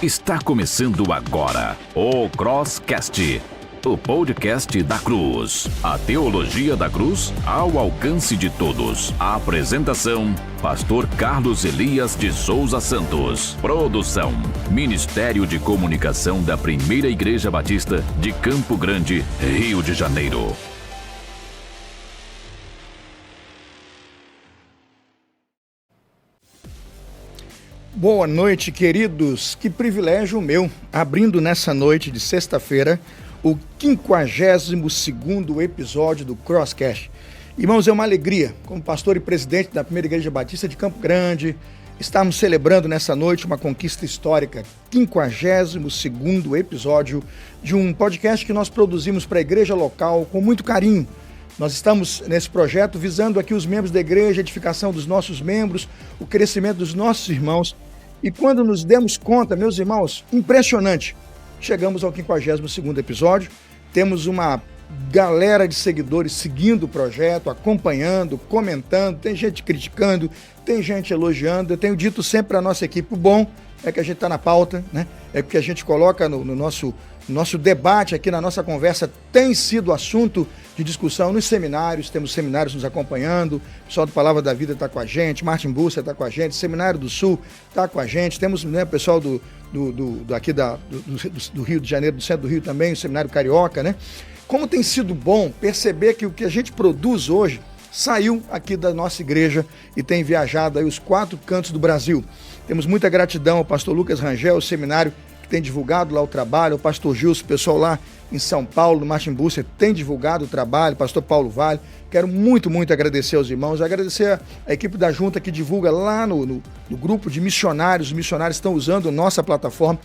Está começando agora o Crosscast, o podcast da Cruz. A teologia da cruz ao alcance de todos. A apresentação, Pastor Carlos Elias de Souza Santos. Produção, Ministério de Comunicação da Primeira Igreja Batista de Campo Grande, Rio de Janeiro. Boa noite, queridos. Que privilégio meu, abrindo nessa noite de sexta-feira o 52º episódio do Crosscast. Irmãos, é uma alegria, como pastor e presidente da Primeira Igreja Batista de Campo Grande, estarmos celebrando nessa noite uma conquista histórica, 52º episódio de um podcast que nós produzimos para a igreja local com muito carinho. Nós estamos nesse projeto visando aqui os membros da igreja, a edificação dos nossos membros, o crescimento dos nossos irmãos. E quando nos demos conta, meus irmãos, impressionante, chegamos ao 52º episódio, temos uma galera de seguidores seguindo o projeto, acompanhando, comentando, tem gente criticando, tem gente elogiando. Eu tenho dito sempre para a nossa equipe, o bom é que a gente está na pauta, né? É porque a gente coloca no nosso debate aqui, na nossa conversa, tem sido assunto de discussão nos seminários, temos seminários nos acompanhando, o pessoal do Palavra da Vida está com a gente, Martin Busser está com a gente, Seminário do Sul está com a gente, temos, né, o pessoal do Rio de Janeiro, do centro do Rio também, o Seminário Carioca, né? Como tem sido bom perceber que o que a gente produz hoje saiu aqui da nossa igreja e tem viajado aí os 4 cantos do Brasil. Temos muita gratidão ao pastor Lucas Rangel, o seminário que tem divulgado lá o trabalho, o pastor Gilson, o pessoal lá em São Paulo, no Martin Busser, tem divulgado o trabalho, o pastor Paulo Vale. Quero muito agradecer aos irmãos, agradecer a equipe da junta que divulga lá no grupo de missionários. Os missionários estão usando a nossa plataforma.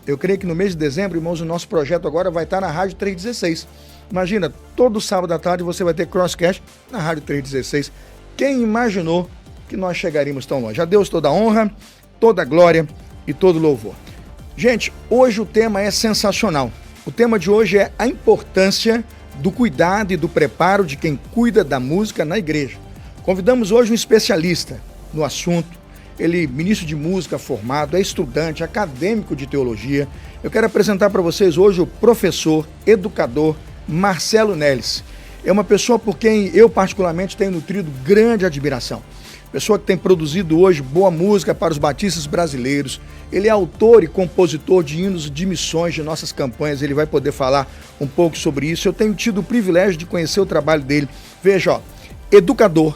Eu creio que no mês de dezembro, irmãos, o nosso projeto agora vai estar na Rádio 316. Imagina, todo sábado à tarde você vai ter Crosscast na Rádio 316. Quem imaginou que nós chegaríamos tão longe? A Deus toda a honra, toda a glória e todo o louvor. Gente, hoje o tema é sensacional. O tema de hoje é a importância do cuidado e do preparo de quem cuida da música na igreja. Convidamos hoje um especialista no assunto. Ele, ministro de música formado, é estudante, acadêmico de teologia. Eu quero apresentar para vocês hoje o professor, educador Marcelo Neles. É uma pessoa por quem eu particularmente tenho nutrido grande admiração. Pessoa que tem produzido hoje boa música para os batistas brasileiros. Ele é autor e compositor de hinos de missões de nossas campanhas. Ele vai poder falar um pouco sobre isso. Eu tenho tido o privilégio de conhecer o trabalho dele. Veja, ó, educador,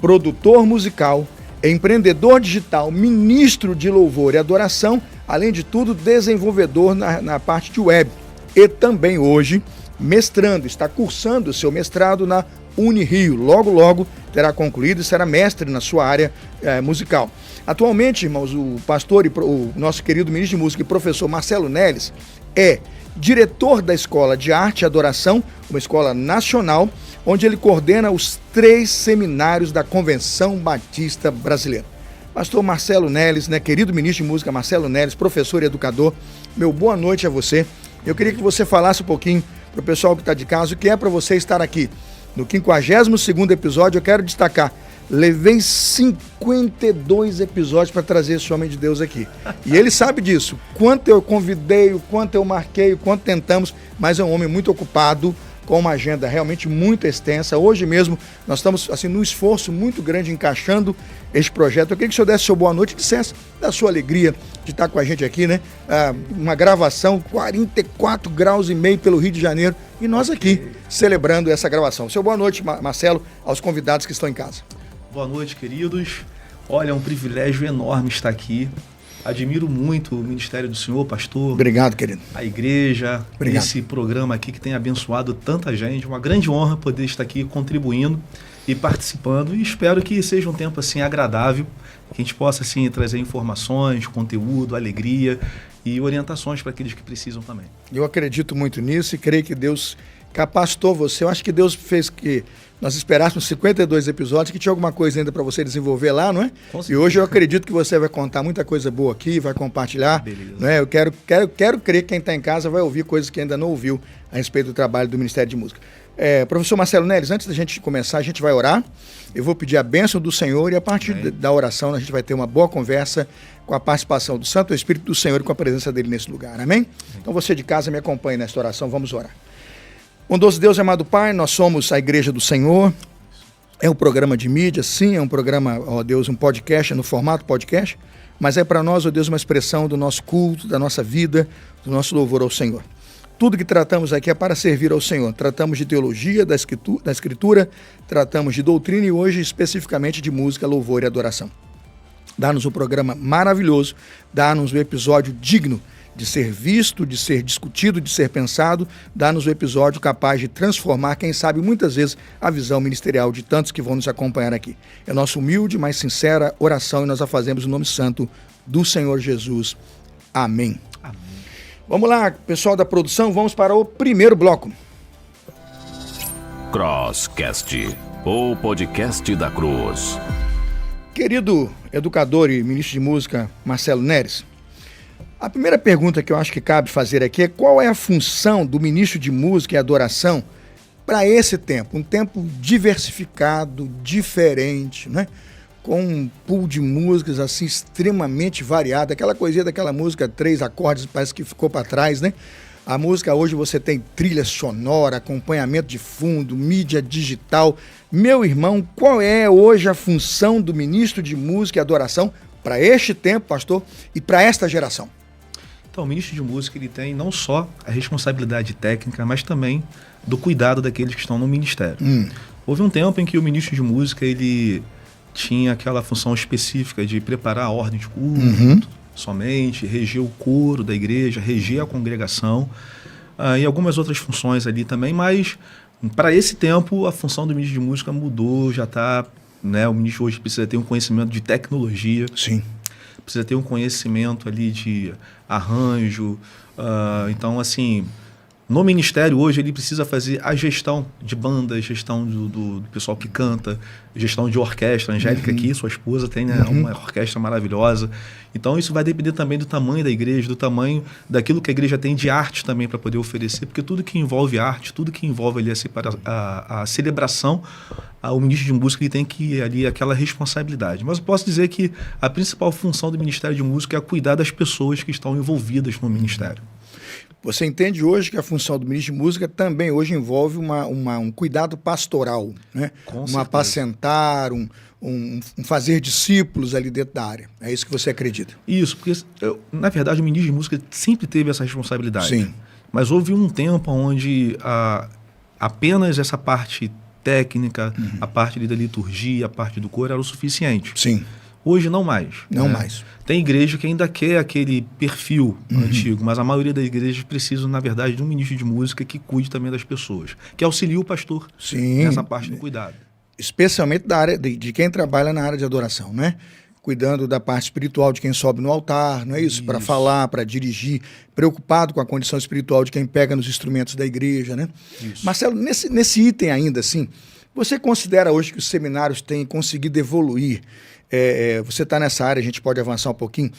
produtor musical, empreendedor digital, ministro de louvor e adoração, além de tudo, desenvolvedor na parte de web. E também hoje, mestrando, está cursando o seu mestrado na Unirio. Logo terá concluído e será mestre na sua área musical. Atualmente, irmãos, o pastor e o nosso querido ministro de música e professor Marcelo Neles é diretor da Escola de Arte e Adoração, uma escola nacional, onde ele coordena os 3 seminários da Convenção Batista Brasileira. Pastor Marcelo Neles, né, querido ministro de música Marcelo Neles, professor e educador, meu boa noite a você. Eu queria que você falasse um pouquinho para o pessoal que está de casa o que é para você estar aqui. No 52º episódio, eu quero destacar, levei 52 episódios para trazer esse homem de Deus aqui. E ele sabe disso. Quanto eu convidei, o quanto eu marquei, o quanto tentamos, mas é um homem muito ocupado, com uma agenda realmente muito extensa. Hoje mesmo nós estamos assim num esforço muito grande encaixando este projeto. Eu queria que o senhor desse sua boa noite e dissesse da sua alegria de estar com a gente aqui, né? Uma gravação, 44 graus e meio pelo Rio de Janeiro, e nós aqui celebrando essa gravação. Seu boa noite, Marcelo, aos convidados que estão em casa. Boa noite, queridos. Olha, é um privilégio enorme estar aqui. Admiro muito o ministério do senhor, pastor. Obrigado, querido. A igreja, obrigado. Esse programa aqui que tem abençoado tanta gente. Uma grande honra poder estar aqui contribuindo e participando. E espero que seja um tempo assim agradável, que a gente possa assim trazer informações, conteúdo, alegria e orientações para aqueles que precisam também. Eu acredito muito nisso e creio que Deus capacitou você. Eu acho que Deus fez que nós esperássemos 52 episódios, que tinha alguma coisa ainda para você desenvolver lá, não é? E hoje eu acredito que você vai contar muita coisa boa aqui, vai compartilhar. Beleza. Não é? Eu quero crer que quem está em casa vai ouvir coisas que ainda não ouviu a respeito do trabalho do Ministério de Música. Professor Marcelo Neres, antes da gente começar, a gente vai orar. Eu vou pedir a bênção do Senhor e a partir da oração a gente vai ter uma boa conversa com a participação do Santo Espírito do Senhor e com a presença dele nesse lugar. Amém? Então você de casa me acompanhe nesta oração, vamos orar. Bondoso Deus, amado Pai, nós somos a Igreja do Senhor. É um programa de mídia, sim, é um programa, ó Deus, um podcast, no formato podcast, mas é para nós, ó Deus, uma expressão do nosso culto, da nossa vida, do nosso louvor ao Senhor. Tudo que tratamos aqui é para servir ao Senhor. Tratamos de teologia, da escritura, tratamos de doutrina e hoje especificamente de música, louvor e adoração. Dá-nos um programa maravilhoso, dá-nos um episódio digno de ser visto, de ser discutido, de ser pensado, dá-nos um episódio capaz de transformar, quem sabe, muitas vezes, a visão ministerial de tantos que vão nos acompanhar aqui. É nossa humilde, mas sincera oração e nós a fazemos no nome santo do Senhor Jesus. Amém. Amém. Vamos lá, pessoal da produção, vamos para o primeiro bloco. Crosscast, o podcast da Cruz. Querido educador e ministro de música Marcelo Neres, a primeira pergunta que eu acho que cabe fazer aqui é qual é a função do ministro de música e adoração para esse tempo? Um tempo diversificado, diferente, né? Com um pool de músicas assim extremamente variado. Aquela coisinha daquela música, 3 acordes, parece que ficou para trás, né? A música hoje você tem trilha sonora, acompanhamento de fundo, mídia digital. Meu irmão, qual é hoje a função do ministro de música e adoração para este tempo, pastor, e para esta geração? Então, o ministro de música ele tem não só a responsabilidade técnica, mas também do cuidado daqueles que estão no ministério. Houve um tempo em que o ministro de música ele tinha aquela função específica de preparar a ordem de culto, somente, reger o coro da igreja, reger a congregação e algumas outras funções ali também, mas para esse tempo a função do ministro de música mudou, já está, né, o ministro hoje precisa ter um conhecimento de tecnologia. Sim. Precisa ter um conhecimento ali de arranjo. Então, assim, no ministério hoje ele precisa fazer a gestão de banda, gestão do pessoal que canta, gestão de orquestra. A Angélica aqui, sua esposa, tem, né, uma orquestra maravilhosa. Então isso vai depender também do tamanho da igreja, do tamanho daquilo que a igreja tem de arte também para poder oferecer, porque tudo que envolve arte, tudo que envolve ali a celebração, o ministro de música ele tem que ali aquela responsabilidade. Mas eu posso dizer que a principal função do Ministério de Música é cuidar das pessoas que estão envolvidas no ministério. Você entende hoje que a função do ministro de música também hoje envolve um cuidado pastoral, né? Um apacentar, um fazer discípulos ali dentro da área. É isso que você acredita? Isso, porque na verdade o ministro de música sempre teve essa responsabilidade. Sim. Mas houve um tempo onde apenas essa parte técnica, a parte da liturgia, a parte do coro era o suficiente. Sim. Hoje não mais. Não mais. Tem igreja que ainda quer aquele perfil antigo, mas a maioria das igrejas precisam, na verdade, de um ministro de música que cuide também das pessoas, que auxilie o pastor nessa parte do cuidado. Especialmente da área de quem trabalha na área de adoração, né? Cuidando da parte espiritual de quem sobe no altar, não é isso? Para falar, para dirigir, preocupado com a condição espiritual de quem pega nos instrumentos da igreja, né? Isso. Marcelo, nesse item ainda, assim, você considera hoje que os seminários têm conseguido evoluir? Você está nessa área, a gente pode avançar um pouquinho,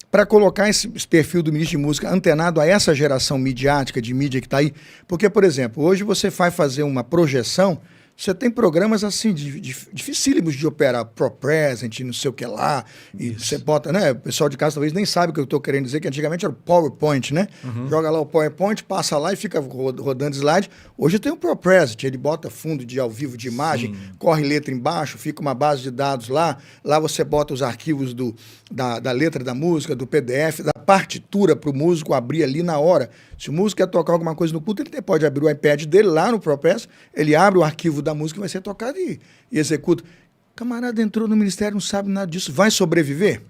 para colocar esse perfil do ministro de música antenado a essa geração midiática, de mídia que está aí. Porque, por exemplo, hoje você vai fazer uma projeção, você tem programas assim, dificílimos de operar, ProPresent, não sei o que lá, e você bota, né? O pessoal de casa talvez nem sabe o que eu estou querendo dizer, que antigamente era o PowerPoint, né? Joga lá o PowerPoint, passa lá e fica rodando slide. Hoje tem o ProPresent, ele bota fundo de ao vivo de imagem, corre letra embaixo, fica uma base de dados lá você bota os arquivos da letra da música, do PDF, da partitura para o músico abrir ali na hora. Se o músico quer tocar alguma coisa no culto, ele pode abrir o iPad dele lá no ProPress, ele abre o arquivo da música que vai ser tocado e executa. Camarada entrou no ministério, não sabe nada disso, vai sobreviver?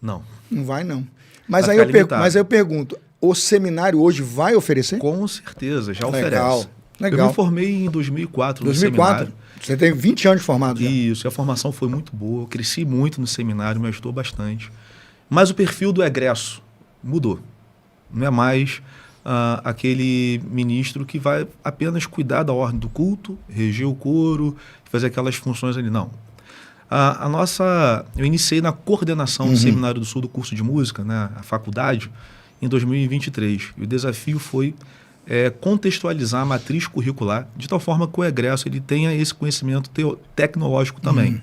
Não. Não vai, não. Mas aí eu pergunto, o seminário hoje vai oferecer? Com certeza, já Legal. oferece. Eu me formei em 2004 no 2004? seminário. Você tem 20 anos de formado já. Isso, a formação foi muito boa, eu cresci muito no seminário, me ajudou bastante. Mas o perfil do egresso mudou. Não é mais aquele ministro que vai apenas cuidar da ordem do culto, reger o coro, fazer aquelas funções ali. Não. Eu iniciei na coordenação do Seminário do Sul do curso de música, né, a faculdade, em 2023. E o desafio foi contextualizar a matriz curricular de tal forma que o egresso ele tenha esse conhecimento tecnológico também.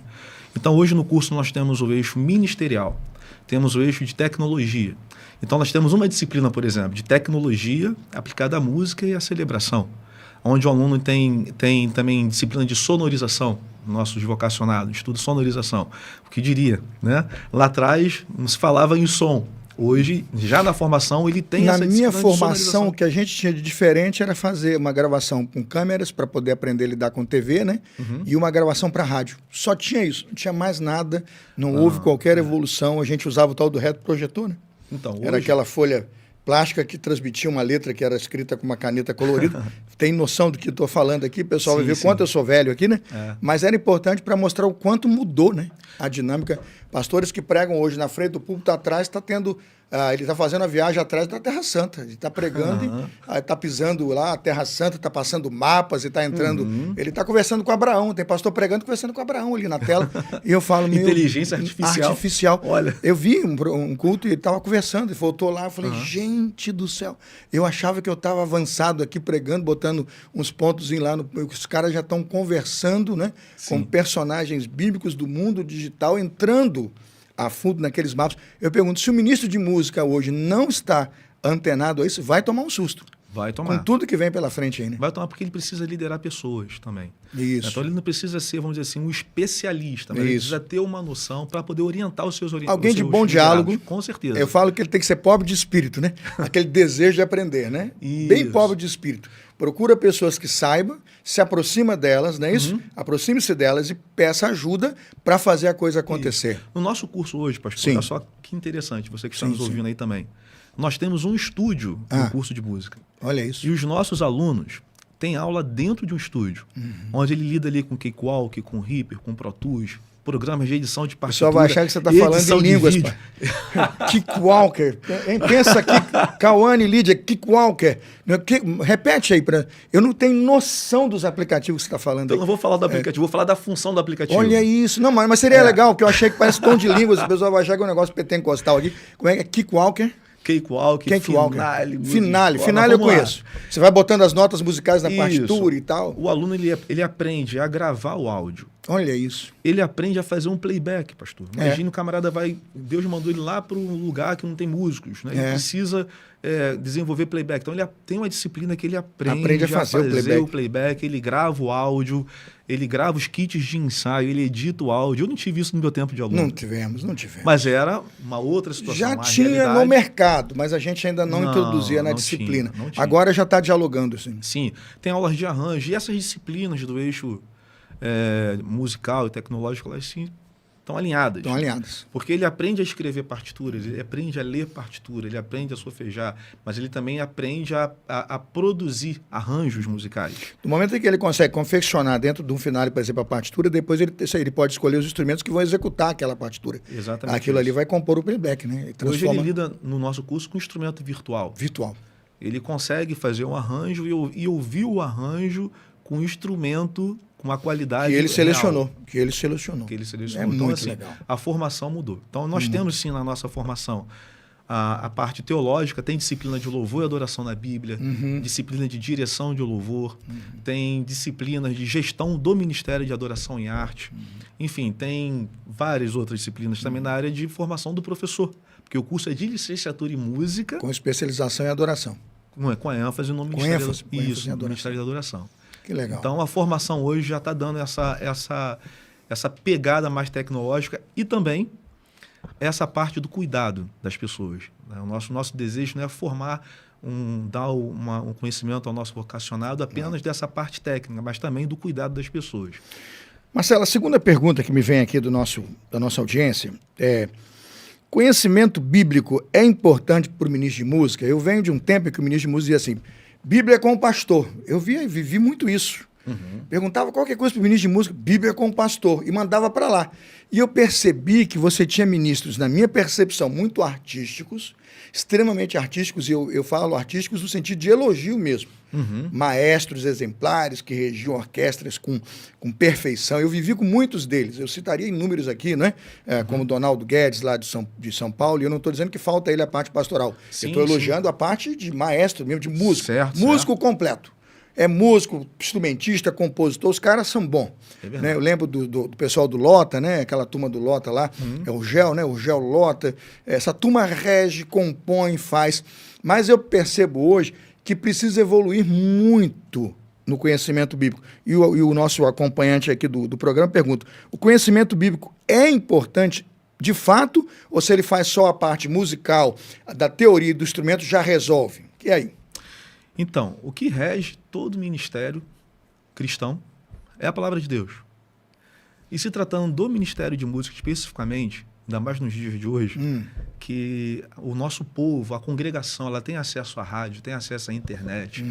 Então, hoje no curso nós temos o eixo ministerial, temos o eixo de tecnologia. Então, nós temos uma disciplina, por exemplo, de tecnologia aplicada à música e à celebração, onde o aluno tem também disciplina de sonorização, nossos vocacionados, estudo sonorização. O que diria, né? Lá atrás não se falava em som. Hoje, já na formação, ele tem essa disciplina. Na minha formação, o que a gente tinha de diferente era fazer uma gravação com câmeras para poder aprender a lidar com TV, né? E uma gravação para rádio. Só tinha isso, não tinha mais nada, não houve qualquer evolução. A gente usava o tal do retroprojetor, né? Então, era aquela folha plástica que transmitia uma letra que era escrita com uma caneta colorida. Tem noção do que estou falando aqui? O pessoal vai ver quanto eu sou velho aqui, né? Mas era importante para mostrar o quanto mudou, né? A dinâmica. Pastores que pregam hoje na frente do púlpito atrás, está tendo... ele está fazendo a viagem atrás da Terra Santa. Ele está pregando e está pisando lá, a Terra Santa, está passando mapas e está entrando... Ele está conversando com Abraão. Tem pastor pregando conversando com Abraão ali na tela. E eu falo... Inteligência artificial. Artificial. Olha. Eu vi um culto e ele estava conversando. E voltou lá, eu falei, gente do céu. Eu achava que eu estava avançado aqui pregando, botando uns pontos lá. Os caras já estão conversando, né? Com personagens bíblicos do mundo digital, entrando a fundo naqueles mapas. Eu pergunto, se o ministro de música hoje não está antenado a isso, vai tomar um susto. Vai tomar. Com tudo que vem pela frente aí, né? Vai tomar porque ele precisa liderar pessoas também. Isso. Então ele não precisa ser, vamos dizer assim, um especialista, mas ele precisa ter uma noção para poder orientar os seus orientadores. Alguém de bom diálogo. Com certeza. Eu falo que ele tem que ser pobre de espírito, né? Aquele desejo de aprender, né? Isso. Bem pobre de espírito. Procura pessoas que saibam, se aproxima delas, não é isso? Aproxime-se delas e peça ajuda para fazer a coisa acontecer. No nosso curso hoje, pastor, olha só que interessante, você que está nos ouvindo aí também. Nós temos um estúdio no curso de música. Olha isso. E os nossos alunos têm aula dentro de um estúdio, onde ele lida ali com Cakewalk, com Reaper, com Pro Tools, programas de edição de partitura. O pessoal vai achar que você está falando em línguas, pai. Kickwalker. Pensa aqui, Cauane, Lídia, Kickwalker. Repete aí. Eu não tenho noção dos aplicativos que você está falando. Então, eu não vou falar do aplicativo, vou falar da função do aplicativo. Olha isso. Não, mas seria legal, porque eu achei que parece tom de línguas. O pessoal vai achar que é um negócio pentecostal aqui. Como é que é? Kickwalker? Cakewalk, Finale eu conheço. Você vai botando as notas musicais na partitura e tal. O aluno ele aprende a gravar o áudio. Olha isso. Ele aprende a fazer um playback, pastor. Imagina o camarada Deus mandou ele lá para um lugar que não tem músicos, né? Ele precisa desenvolver playback. Então ele tem uma disciplina que ele aprende a fazer o playback, ele grava o áudio, ele grava os kits de ensaio, ele edita o áudio. Eu não tive isso no meu tempo de aluno. Não tivemos. Mas era uma outra situação. Já tinha no mercado, mas a gente ainda não introduzia na disciplina. Não tinha. Agora já está dialogando, sim. Sim, tem aulas de arranjo. E essas disciplinas do eixo musical e tecnológico, elas sim estão alinhadas. Estão alinhadas. Porque ele aprende a escrever partituras, ele aprende a ler partitura, ele aprende a solfejar, mas ele também aprende a produzir arranjos musicais. No momento em que ele consegue confeccionar dentro de um finale, por exemplo, a partitura, depois ele pode escolher os instrumentos que vão executar aquela partitura. Exatamente. Aquilo ali vai compor o playback, né? Hoje ele lida no nosso curso com instrumento virtual. Ele consegue fazer um arranjo e ouvir o arranjo com instrumento com uma qualidade que ele selecionou. É então, muito legal. A formação mudou. Então, nós temos, sim, na nossa formação, a parte teológica, tem disciplina de louvor e adoração na Bíblia, disciplina de direção de louvor, tem disciplinas de gestão do Ministério de Adoração em Arte, enfim, tem várias outras disciplinas também na área de formação do professor, porque o curso é de licenciatura em música. Com especialização em adoração. Com ênfase no Ministério da Adoração. Que legal. Então, a formação hoje já está dando essa pegada mais tecnológica e também essa parte do cuidado das pessoas. Né? O nosso desejo não é formar, dar um conhecimento ao nosso vocacionado apenas dessa parte técnica, mas também do cuidado das pessoas. Marcelo, a segunda pergunta que me vem aqui da nossa audiência é: conhecimento bíblico é importante para o ministro de música? Eu venho de um tempo em que o ministro de música dizia assim: Bíblia é com o pastor. Eu vivi muito isso. Perguntava qualquer coisa para o ministro de música, Bíblia com o pastor, e mandava para lá. E eu percebi que você tinha ministros, na minha percepção, muito artísticos, extremamente artísticos, e eu falo artísticos no sentido de elogio mesmo. Maestros exemplares que regiam orquestras com perfeição. Eu vivi com muitos deles. Eu citaria inúmeros aqui, né? Como Donaldo Guedes, lá de São Paulo, e eu não estou dizendo que falta ele a parte pastoral. Sim, eu estou elogiando a parte de maestro mesmo, de músico. Músico completo. É músico, instrumentista, compositor, os caras são bons. Né? Eu lembro do pessoal do Lota, né? Aquela turma do Lota lá, é o Gel, né? O Gel Lota. Essa turma rege, compõe, faz. Mas eu percebo hoje que precisa evoluir muito no conhecimento bíblico. E o nosso acompanhante aqui do programa pergunta, o conhecimento bíblico é importante de fato, ou se ele faz só a parte musical, da teoria e do instrumento, já resolve? E aí? Então, o que rege todo ministério cristão é a palavra de Deus. E se tratando do ministério de música especificamente, ainda mais nos dias de hoje, que o nosso povo, a congregação, ela tem acesso à rádio, tem acesso à internet,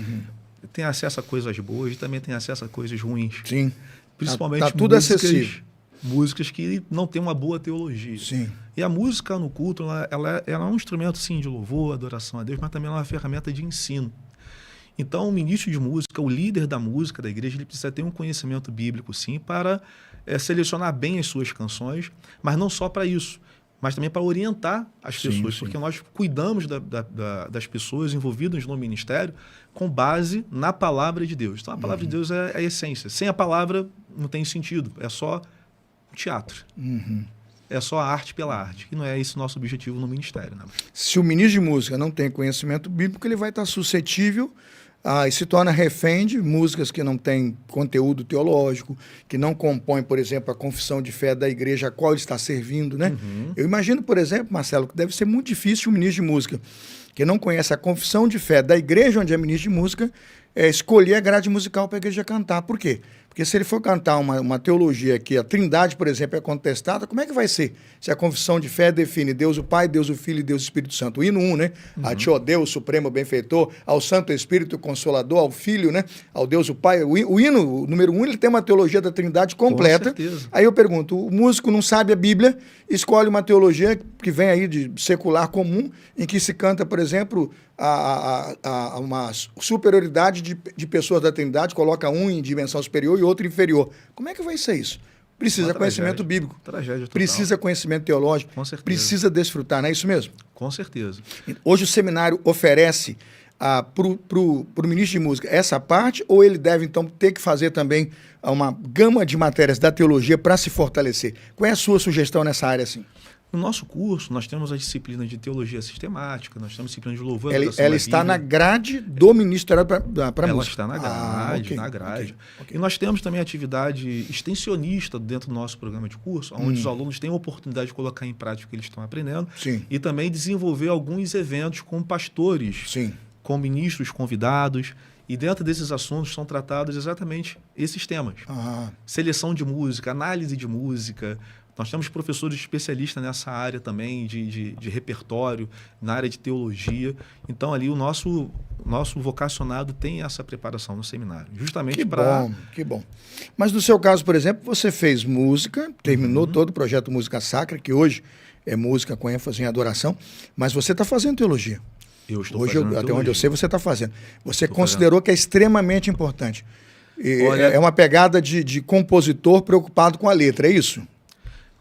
tem acesso a coisas boas e também tem acesso a coisas ruins. Sim. Principalmente tá tudo acessível. Músicas que não têm uma boa teologia. Sim. E a música no culto, ela é um instrumento, sim, de louvor, adoração a Deus, mas também é uma ferramenta de ensino. Então, o ministro de música, o líder da música da igreja, ele precisa ter um conhecimento bíblico, sim, para selecionar bem as suas canções, mas não só para isso, mas também para orientar as pessoas, porque nós cuidamos das pessoas envolvidas no ministério com base na palavra de Deus. Então, a palavra de Deus é a essência. Sem a palavra, não tem sentido, é só teatro. É só a arte pela arte. E não é esse o nosso objetivo no ministério. Né? Se o ministro de música não tem conhecimento bíblico, ele vai estar suscetível e se torna refém de músicas que não têm conteúdo teológico, que não compõem, por exemplo, a confissão de fé da igreja a qual ele está servindo. Né? Eu imagino, por exemplo, Marcelo, que deve ser muito difícil o ministro de música, que não conhece a confissão de fé da igreja onde é ministro de música, escolher a grade musical para a igreja cantar. Por quê? Porque se ele for cantar uma teologia que a Trindade, por exemplo, é contestada, como é que vai ser? Se a confissão de fé define Deus o Pai, Deus o Filho e Deus o Espírito Santo. O hino 1, né? A ti, ó Deus, Supremo Benfeitor, ao Santo Espírito Consolador, ao Filho, né? Ao Deus o Pai. O hino, o número 1, ele tem uma teologia da Trindade completa. Com certeza. Aí eu pergunto, o músico não sabe a Bíblia, escolhe uma teologia que vem aí de secular comum, em que se canta, por exemplo, uma superioridade de pessoas da Trindade, coloca um em dimensão superior e outro inferior. Como é que vai ser isso? Precisa conhecimento bíblico. Tragédia total. Precisa conhecimento teológico. Com certeza. Precisa desfrutar, não é isso mesmo? Com certeza. Hoje o seminário oferece para o ministro de música essa parte, ou ele deve, então, ter que fazer também uma gama de matérias da teologia para se fortalecer? Qual é a sua sugestão nessa área, assim? No nosso curso, nós temos a disciplina de teologia sistemática, nós temos a disciplina de louvor. Ela está na grade do ministério para música? Ela está na grade, Okay. E nós temos também atividade extensionista dentro do nosso programa de curso, onde os alunos têm a oportunidade de colocar em prática o que eles estão aprendendo. Sim. E também desenvolver alguns eventos com pastores, Sim. com ministros convidados. E dentro desses assuntos são tratados exatamente esses temas. Seleção de música, análise de música. Nós temos professores especialistas nessa área também, de repertório, na área de teologia. Então, ali, o nosso vocacionado tem essa preparação no seminário. Justamente para... Que bom. Mas no seu caso, por exemplo, você fez música, terminou todo o projeto Música Sacra, que hoje é música com ênfase em adoração, mas você está fazendo teologia. Eu estou hoje, fazendo até teologia. Onde eu sei, você está fazendo. Você considerou que é extremamente importante. Olha, é uma pegada de compositor preocupado com a letra, é isso?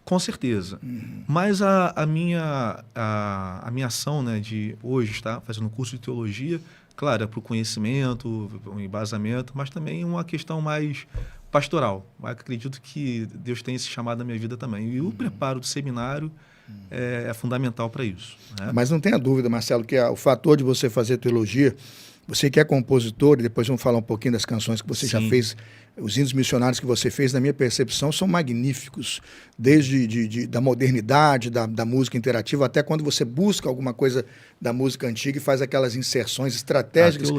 Com certeza. Mas a minha ação, né, de hoje estar fazendo curso de teologia, claro, é para o conhecimento, o embasamento, mas também uma questão mais pastoral. Eu acredito que Deus tem esse chamado na minha vida também. E o preparo do seminário é fundamental para isso. Né? Mas não tenha dúvida, Marcelo, que o fator de você fazer teologia, você que é compositor, e depois vamos falar um pouquinho das canções que você já fez, os hinos missionários que você fez, na minha percepção, são magníficos, desde da modernidade, da música interativa, até quando você busca alguma coisa da música antiga e faz aquelas inserções estratégicas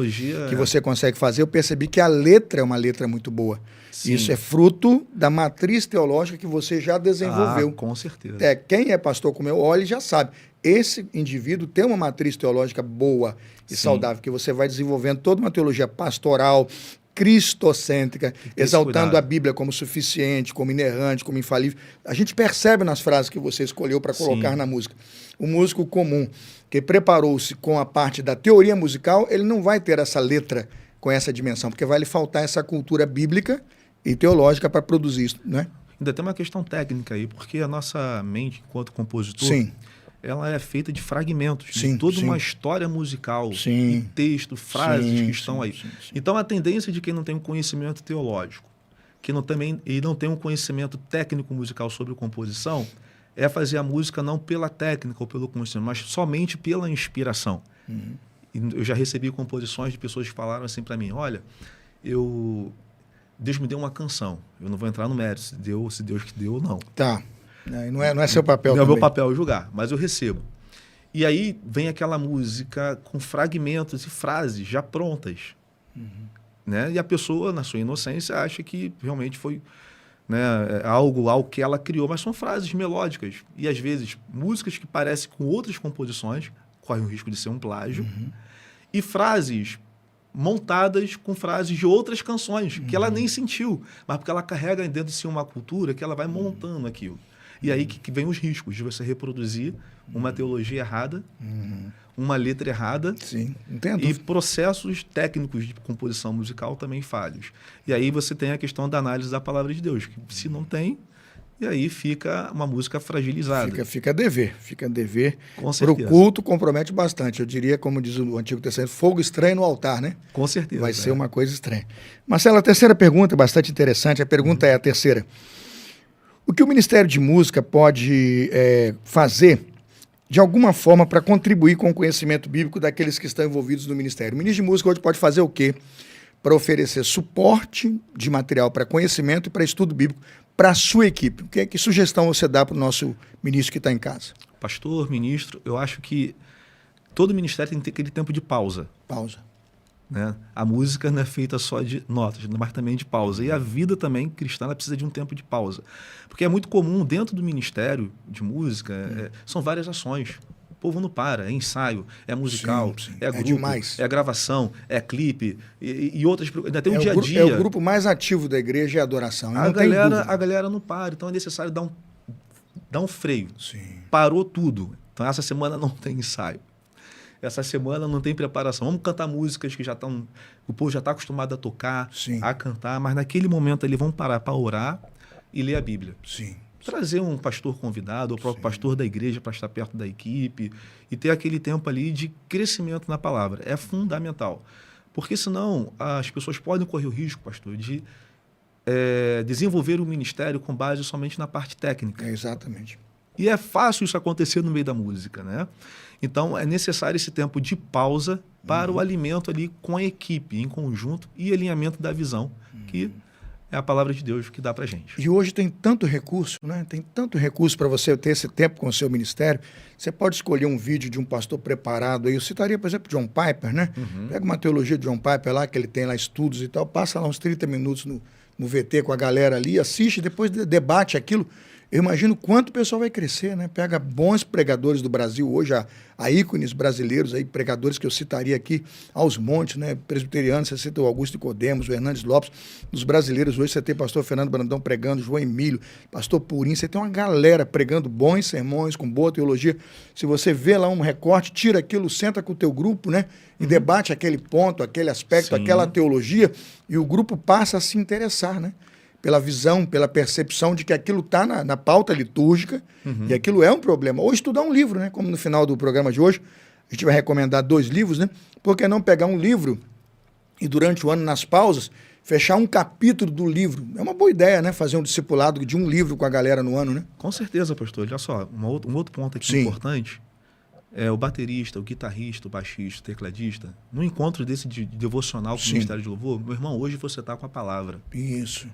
que você consegue fazer. Eu percebi que a letra é uma letra muito boa. Sim. Isso é fruto da matriz teológica que você já desenvolveu. Com certeza. Quem é pastor como eu, olha e já sabe. Esse indivíduo tem uma matriz teológica boa e saudável, que você vai desenvolvendo toda uma teologia pastoral, cristocêntrica, exaltando cuidado. a Bíblia como suficiente, como inerrante, como infalível. A gente percebe nas frases que você escolheu para colocar Sim. na música. O músico comum, que preparou-se com a parte da teoria musical, ele não vai ter essa letra com essa dimensão, porque vai lhe faltar essa cultura bíblica e teológica para produzir isso, né? Ainda tem uma questão técnica aí, porque a nossa mente, enquanto compositor, Sim. ela é feita de fragmentos, Sim, de toda sim. uma história musical, Sim. e texto, frases Sim, que estão sim, aí. sim, sim. Então, a tendência de quem não tem um conhecimento teológico, que não também e não tem um conhecimento técnico musical sobre composição, é fazer a música não pela técnica ou pelo conhecimento, mas somente pela inspiração. E eu já recebi composições de pessoas que falaram assim para mim: olha, Deus me deu uma canção. Eu não vou entrar no mérito se Deus que deu ou não. Tá. Não é seu papel Não é também. meu papel julgar, mas eu recebo. E aí vem aquela música com fragmentos e frases já prontas. Né? E a pessoa, na sua inocência, acha que realmente foi, né, algo que ela criou, mas são frases melódicas. E às vezes, músicas que parecem com outras composições, correm o risco de ser um plágio, e frases montadas com frases de outras canções que ela nem sentiu, mas porque ela carrega dentro de si uma cultura que ela vai montando aquilo. E aí que vem os riscos de você reproduzir uma teologia errada, uma letra errada, Sim, entendo. e processos técnicos de composição musical também falhos. E aí você tem a questão da análise da palavra de Deus, que se não tem, e aí fica uma música fragilizada. Fica a dever. Fica a dever. Com Para o certeza. culto compromete bastante. Eu diria, como diz o Antigo Testamento, fogo estranho no altar, né? Com certeza. Vai ser uma coisa estranha. Marcelo, a terceira pergunta é bastante interessante. A pergunta é a terceira. O que o Ministério de Música pode fazer, de alguma forma, para contribuir com o conhecimento bíblico daqueles que estão envolvidos no Ministério? O Ministério de Música hoje pode fazer o quê para oferecer suporte de material para conhecimento e para estudo bíblico para a sua equipe? Que sugestão você dá para o nosso ministro que está em casa? Pastor, ministro, eu acho que todo ministério tem que ter aquele tempo de pausa. Pausa. Né? A música não é feita só de notas, mas também de pausa. E a vida também cristã ela precisa de um tempo de pausa. Porque é muito comum, dentro do ministério de música, são várias ações. O povo não para, é ensaio, é musical, Sim. é grupo, demais. é gravação, é clipe e outras... Ainda tem um dia a É dia. o grupo mais ativo da igreja é a adoração. A galera não para, então é necessário dar um freio. Sim. Parou tudo. Então essa semana não tem ensaio. Essa semana não tem preparação. Vamos cantar músicas que o povo já está acostumado a tocar, Sim. a cantar, mas naquele momento ali vão parar para orar e ler a Bíblia. Sim. Trazer um pastor convidado, ou o próprio pastor da igreja para estar perto da equipe e ter aquele tempo ali de crescimento na palavra. É fundamental. Porque senão as pessoas podem correr o risco, pastor, de desenvolver o ministério com base somente na parte técnica. Exatamente. E é fácil isso acontecer no meio da música, né? Então, é necessário esse tempo de pausa para o alimento ali com a equipe, em conjunto, e alinhamento da visão, que é a palavra de Deus que dá pra gente. E hoje tem tanto recurso, né? Tem tanto recurso para você ter esse tempo com o seu ministério. Você pode escolher um vídeo de um pastor preparado aí. Eu citaria, por exemplo, John Piper, né? Pega uma teologia de John Piper lá, que ele tem lá estudos e tal, passa lá uns 30 minutos no VT com a galera ali, assiste, depois debate aquilo. Eu imagino quanto o pessoal vai crescer, né? Pega bons pregadores do Brasil hoje, a ícones brasileiros, aí, pregadores que eu citaria aqui aos montes, né? Presbiterianos, você cita o Augusto Nicodemos, o Hernandes Lopes. Dos brasileiros hoje você tem pastor Fernando Brandão pregando, João Emílio, pastor Purim, você tem uma galera pregando bons sermões, com boa teologia. Se você vê lá um recorte, tira aquilo, senta com o teu grupo, né? E debate aquele ponto, aquele aspecto, Sim. aquela teologia, e o grupo passa a se interessar, né? Pela visão, pela percepção de que aquilo está na pauta litúrgica e aquilo é um problema. Ou estudar um livro, né? Como no final do programa de hoje, a gente vai recomendar 2 livros, né? Por que não pegar um livro e durante o ano, nas pausas, fechar um capítulo do livro? É uma boa ideia, né? Fazer um discipulado de um livro com a galera no ano, né? Com certeza, pastor. Olha só, um outro ponto aqui Sim. importante é o baterista, o guitarrista, o baixista, o tecladista. Num encontro desse de devocional com o Sim. Ministério de Louvor, meu irmão, hoje você está com a palavra. Isso.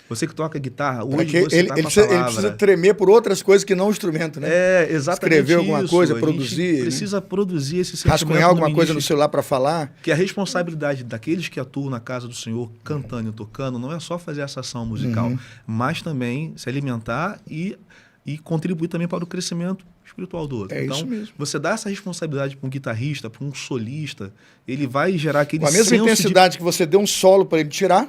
Você que toca guitarra, hoje Porque você está com a ele palavra. precisa tremer por outras coisas que não o instrumento, né? É, exatamente. Escrever alguma isso. coisa, A gente produzir, precisa produzir esse sentimento. Rascunhar alguma no coisa no ministério. celular para falar. Que a responsabilidade daqueles que atuam na casa do Senhor, cantando e tocando, não é só fazer essa ação musical, mas também se alimentar e contribuir também para o crescimento espiritual do outro. É então, isso mesmo. você dá essa responsabilidade para um guitarrista, para um solista, ele vai gerar aquele Com a mesma senso intensidade que você deu um solo para ele tirar,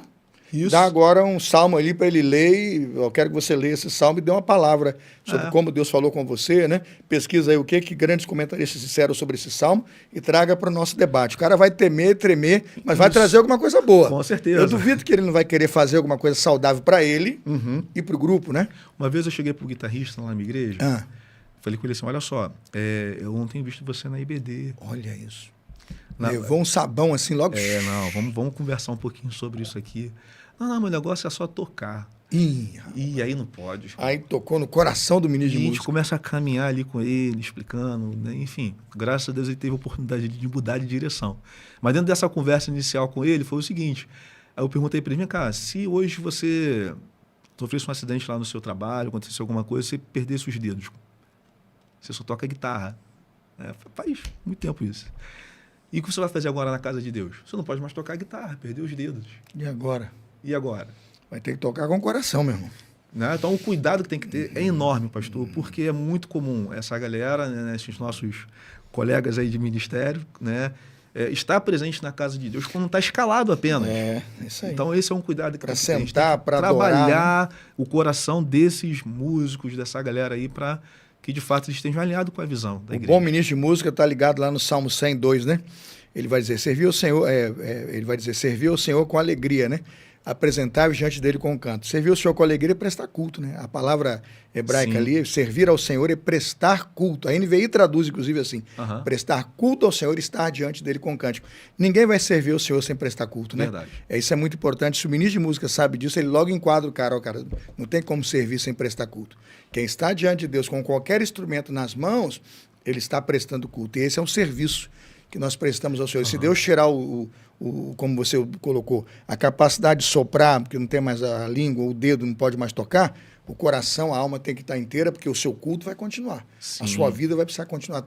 Isso. dá agora um salmo ali para ele ler, e eu quero que você leia esse salmo e dê uma palavra sobre como Deus falou com você, né? Pesquisa aí o que grandes comentaristas disseram sobre esse salmo e traga para o nosso debate. O cara vai temer, tremer, mas vai trazer alguma coisa boa. Com certeza. Eu duvido que ele não vai querer fazer alguma coisa saudável para ele e para o grupo, né? Uma vez eu cheguei para o guitarrista lá na minha igreja, falei com ele assim, olha só, eu ontem visto você na IBD. Olha isso. Não, Levou um sabão assim logo. Vamos conversar um pouquinho sobre isso aqui. Não, meu negócio é só tocar. Ih, aí não pode. aí tocou no coração do ministro E de a gente música. começa a caminhar ali com ele, explicando, né? Enfim, graças a Deus ele teve a oportunidade de mudar de direção. Mas dentro dessa conversa inicial com ele, foi o seguinte, aí eu perguntei para ele, vem cá, se hoje você sofresse um acidente lá no seu trabalho, acontecesse alguma coisa, você perdesse os dedos, você só toca guitarra. Faz muito tempo isso. E o que você vai fazer agora na casa de Deus? Você não pode mais tocar guitarra, perdeu os dedos. E agora? E agora? Vai ter que tocar com o coração, meu irmão. Né? Então, o cuidado que tem que ter é enorme, pastor, porque é muito comum essa galera, né, esses nossos colegas aí de ministério, né, estar presente na casa de Deus quando não está escalado apenas. Isso aí. Então, esse é um cuidado que Pra tem que ter. A gente sentar, tem que pra trabalhar adorar, o coração desses músicos, dessa galera aí, para que, de fato, eles estejam alinhados com a visão da O igreja. bom ministro de música está ligado lá no Salmo 102, né? Ele vai dizer, serviu ao Senhor, serviu ao Senhor com alegria, né? Apresentável diante dele com canto. Servir ao Senhor com alegria é prestar culto, né? A palavra hebraica Sim. ali, servir ao Senhor é prestar culto. A NVI traduz, inclusive, assim, prestar culto ao Senhor e estar diante dele com cântico. Ninguém vai servir ao Senhor sem prestar culto, né? Verdade. Isso é muito importante. Se o ministro de música sabe disso, ele logo enquadra o cara, não tem como servir sem prestar culto. Quem está diante de Deus com qualquer instrumento nas mãos, ele está prestando culto. E esse é um serviço que nós prestamos ao Senhor. Se Deus tirar como você colocou, a capacidade de soprar, porque não tem mais a língua, o dedo não pode mais tocar, o coração, a alma tem que estar inteira, porque o seu culto vai continuar. Sim. A sua vida vai precisar continuar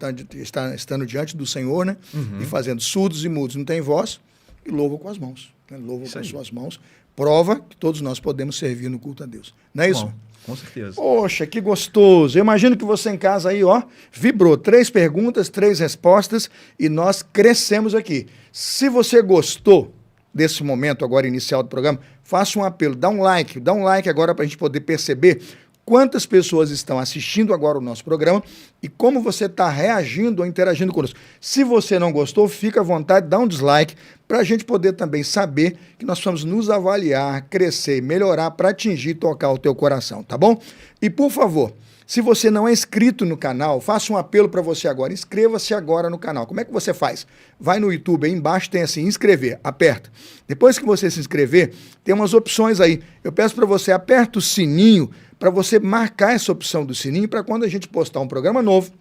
estando diante do Senhor, né? E fazendo surdos e mudos. Não tem voz, e louva com as mãos. Né? Louva com as suas mãos. Prova que todos nós podemos servir no culto a Deus. Não é isso? Bom, com certeza. Poxa, que gostoso. Eu imagino que você em casa aí, ó, vibrou. 3 perguntas, 3 respostas e nós crescemos aqui. Se você gostou desse momento agora inicial do programa, faça um apelo, dá um like agora para a gente poder perceber quantas pessoas estão assistindo agora o nosso programa e como você está reagindo ou interagindo conosco. Se você não gostou, fica à vontade, dá um dislike, para a gente poder também saber que nós vamos nos avaliar, crescer, melhorar para atingir e tocar o teu coração, tá bom? E, por favor, se você não é inscrito no canal, faça um apelo para você agora, inscreva-se agora no canal. Como é que você faz? Vai no YouTube, aí embaixo tem assim, inscrever, aperta. Depois que você se inscrever, tem umas opções aí. Eu peço para você, aperta o sininho, para você marcar essa opção do sininho, para quando a gente postar um programa novo,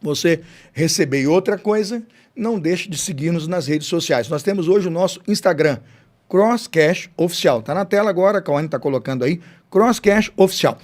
você receber. E outra coisa, não deixe de seguir-nos nas redes sociais. Nós temos hoje o nosso Instagram, Crosscash Oficial. Está na tela agora, a Cauane está colocando aí, Crosscash Oficial.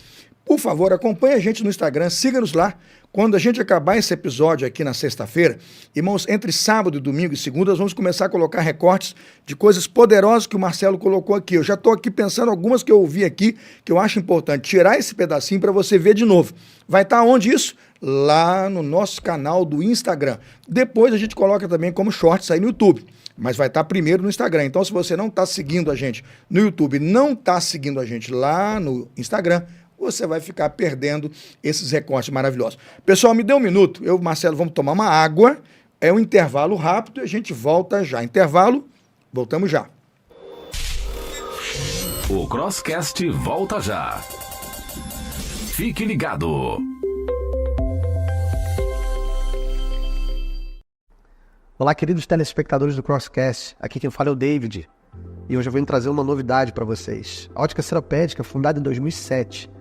Por favor, acompanhe a gente no Instagram, siga-nos lá. Quando a gente acabar esse episódio aqui na sexta-feira, irmãos, entre sábado, domingo e segunda, nós vamos começar a colocar recortes de coisas poderosas que o Marcelo colocou aqui. Eu já estou aqui pensando algumas que eu ouvi aqui, que eu acho importante tirar esse pedacinho para você ver de novo. Vai estar onde isso? Lá no nosso canal do Instagram. Depois a gente coloca também como shorts aí no YouTube. Mas vai estar primeiro no Instagram. Então, se você não está seguindo a gente no YouTube, não está seguindo a gente lá no Instagram, você vai ficar perdendo esses recortes maravilhosos. Pessoal, me dê um minuto. Eu e o Marcelo vamos tomar uma água. É um intervalo rápido e a gente volta já. Intervalo, voltamos já. O Crosscast volta já. Fique ligado. Olá, queridos telespectadores do Crosscast. Aqui quem fala é o David. E hoje eu venho trazer uma novidade para vocês. A Ótica Seropédica, fundada em 2007,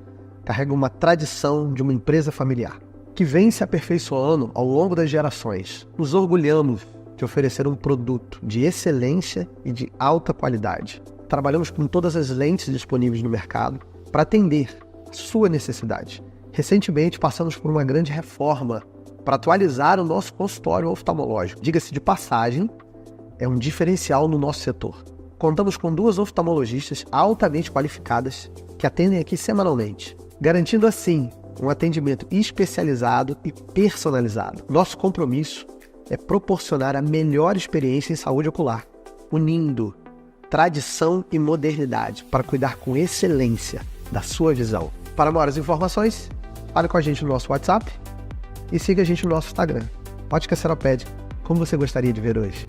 carrega uma tradição de uma empresa familiar, que vem se aperfeiçoando ao longo das gerações. Nos orgulhamos de oferecer um produto de excelência e de alta qualidade. Trabalhamos com todas as lentes disponíveis no mercado para atender a sua necessidade. Recentemente passamos por uma grande reforma para atualizar o nosso consultório oftalmológico. Diga-se de passagem, é um diferencial no nosso setor. Contamos com 2 oftalmologistas altamente qualificadas que atendem aqui semanalmente, garantindo assim um atendimento especializado e personalizado. Nosso compromisso é proporcionar a melhor experiência em saúde ocular, unindo tradição e modernidade para cuidar com excelência da sua visão. Para maiores informações, fale com a gente no nosso WhatsApp e siga a gente no nosso Instagram. Ótica Seropédica, como você gostaria de ver hoje?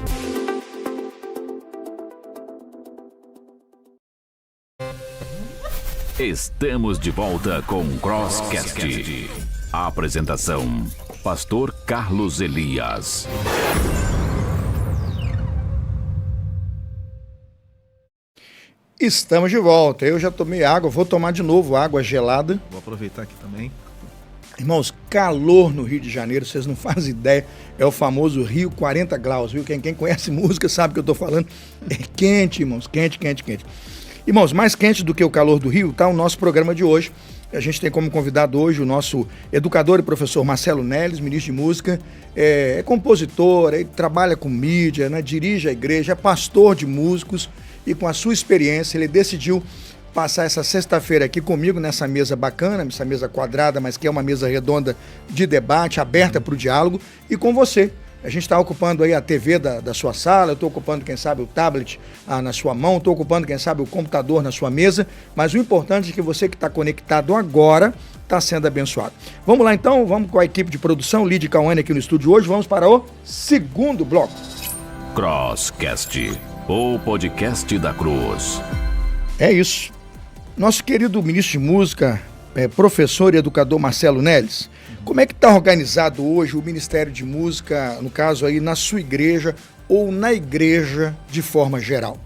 Estamos de volta com Crosscast. A apresentação: Pastor Carlos Elias. Estamos de volta. Eu já tomei água, vou tomar de novo água gelada. Vou aproveitar aqui também. Irmãos, calor no Rio de Janeiro, vocês não fazem ideia. É o famoso Rio 40 graus, viu? Quem conhece música sabe o que eu estou falando. É quente, irmãos, quente. Irmãos, mais quente do que o calor do Rio está o nosso programa de hoje. A gente tem como convidado hoje o nosso educador e professor Marcelo Neles, ministro de música, é compositor, trabalha com mídia, né, dirige a igreja, é pastor de músicos e com a sua experiência ele decidiu passar essa sexta-feira aqui comigo nessa mesa bacana, essa mesa quadrada, mas que é uma mesa redonda de debate, aberta para o diálogo, e com você. A gente está ocupando aí a TV da sua sala, eu estou ocupando, quem sabe, o tablet na sua mão, estou ocupando, quem sabe, o computador na sua mesa, mas o importante é que você que está conectado agora está sendo abençoado. Vamos lá então, vamos com a equipe de produção, Lídia e Cauane aqui no estúdio hoje, vamos para o segundo bloco. Crosscast, o podcast da Cruz. É isso. Nosso querido ministro de música, professor e educador Marcelo Neles, como é que está organizado hoje o Ministério de Música, no caso aí, na sua igreja ou na igreja de forma geral?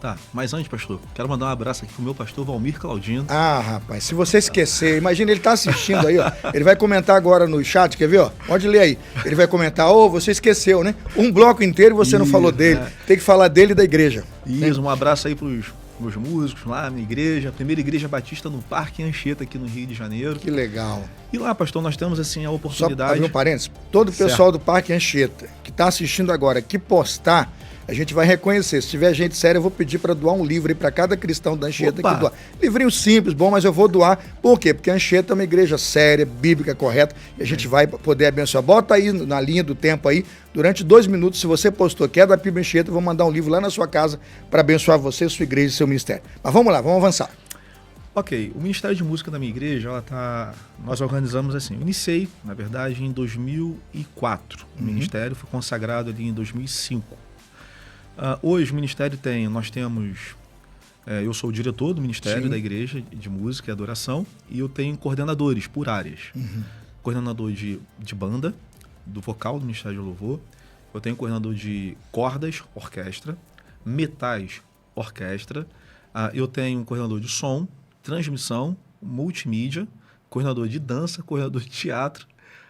Tá, mas antes, pastor, quero mandar um abraço aqui pro meu pastor Valmir Claudino. Ah, rapaz, se você esquecer, imagina, ele tá assistindo aí, ó. Ele vai comentar agora no chat, quer ver, ó? Pode ler aí. Ele vai comentar, você esqueceu, né? Um bloco inteiro e você não falou dele. Tem que falar dele e da igreja. Isso, um abraço aí pros meus músicos lá na igreja, a primeira igreja batista no Parque Anchieta aqui no Rio de Janeiro. Que legal. E lá, pastor, nós temos assim a Só oportunidade... abrir um parênteses, todo o pessoal do Parque Anchieta que está assistindo agora, que postar, a gente vai reconhecer. Se tiver gente séria, eu vou pedir para doar um livro aí para cada cristão da Anchieta que doar. Livrinho simples, bom, mas eu vou doar. Por quê? Porque a Anchieta é uma igreja séria, bíblica, correta, e a gente vai poder abençoar. Bota aí na linha do tempo aí, durante 2 minutos, se você postou que é da PIB Anchieta, eu vou mandar um livro lá na sua casa para abençoar você, sua igreja e seu ministério. Mas vamos lá, vamos avançar. Ok, o Ministério de Música da minha igreja, nós organizamos assim, eu iniciei, na verdade, em 2004. O Ministério foi consagrado ali em 2005. Hoje o Ministério eu sou o diretor do Ministério da Igreja de Música e Adoração e eu tenho coordenadores por áreas. Coordenador de banda, do vocal do Ministério de Louvor, eu tenho coordenador de cordas, orquestra, metais, orquestra, eu tenho um coordenador de som, transmissão, multimídia, coordenador de dança, coordenador de teatro,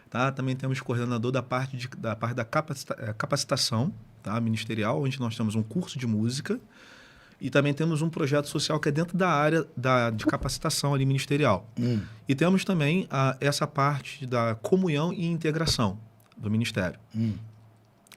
tá? Também temos coordenador da parte da capacitação, tá? Ministerial, onde nós temos um curso de música e também temos um projeto social que é dentro da área de capacitação ali ministerial. E temos também essa parte da comunhão e integração do Ministério.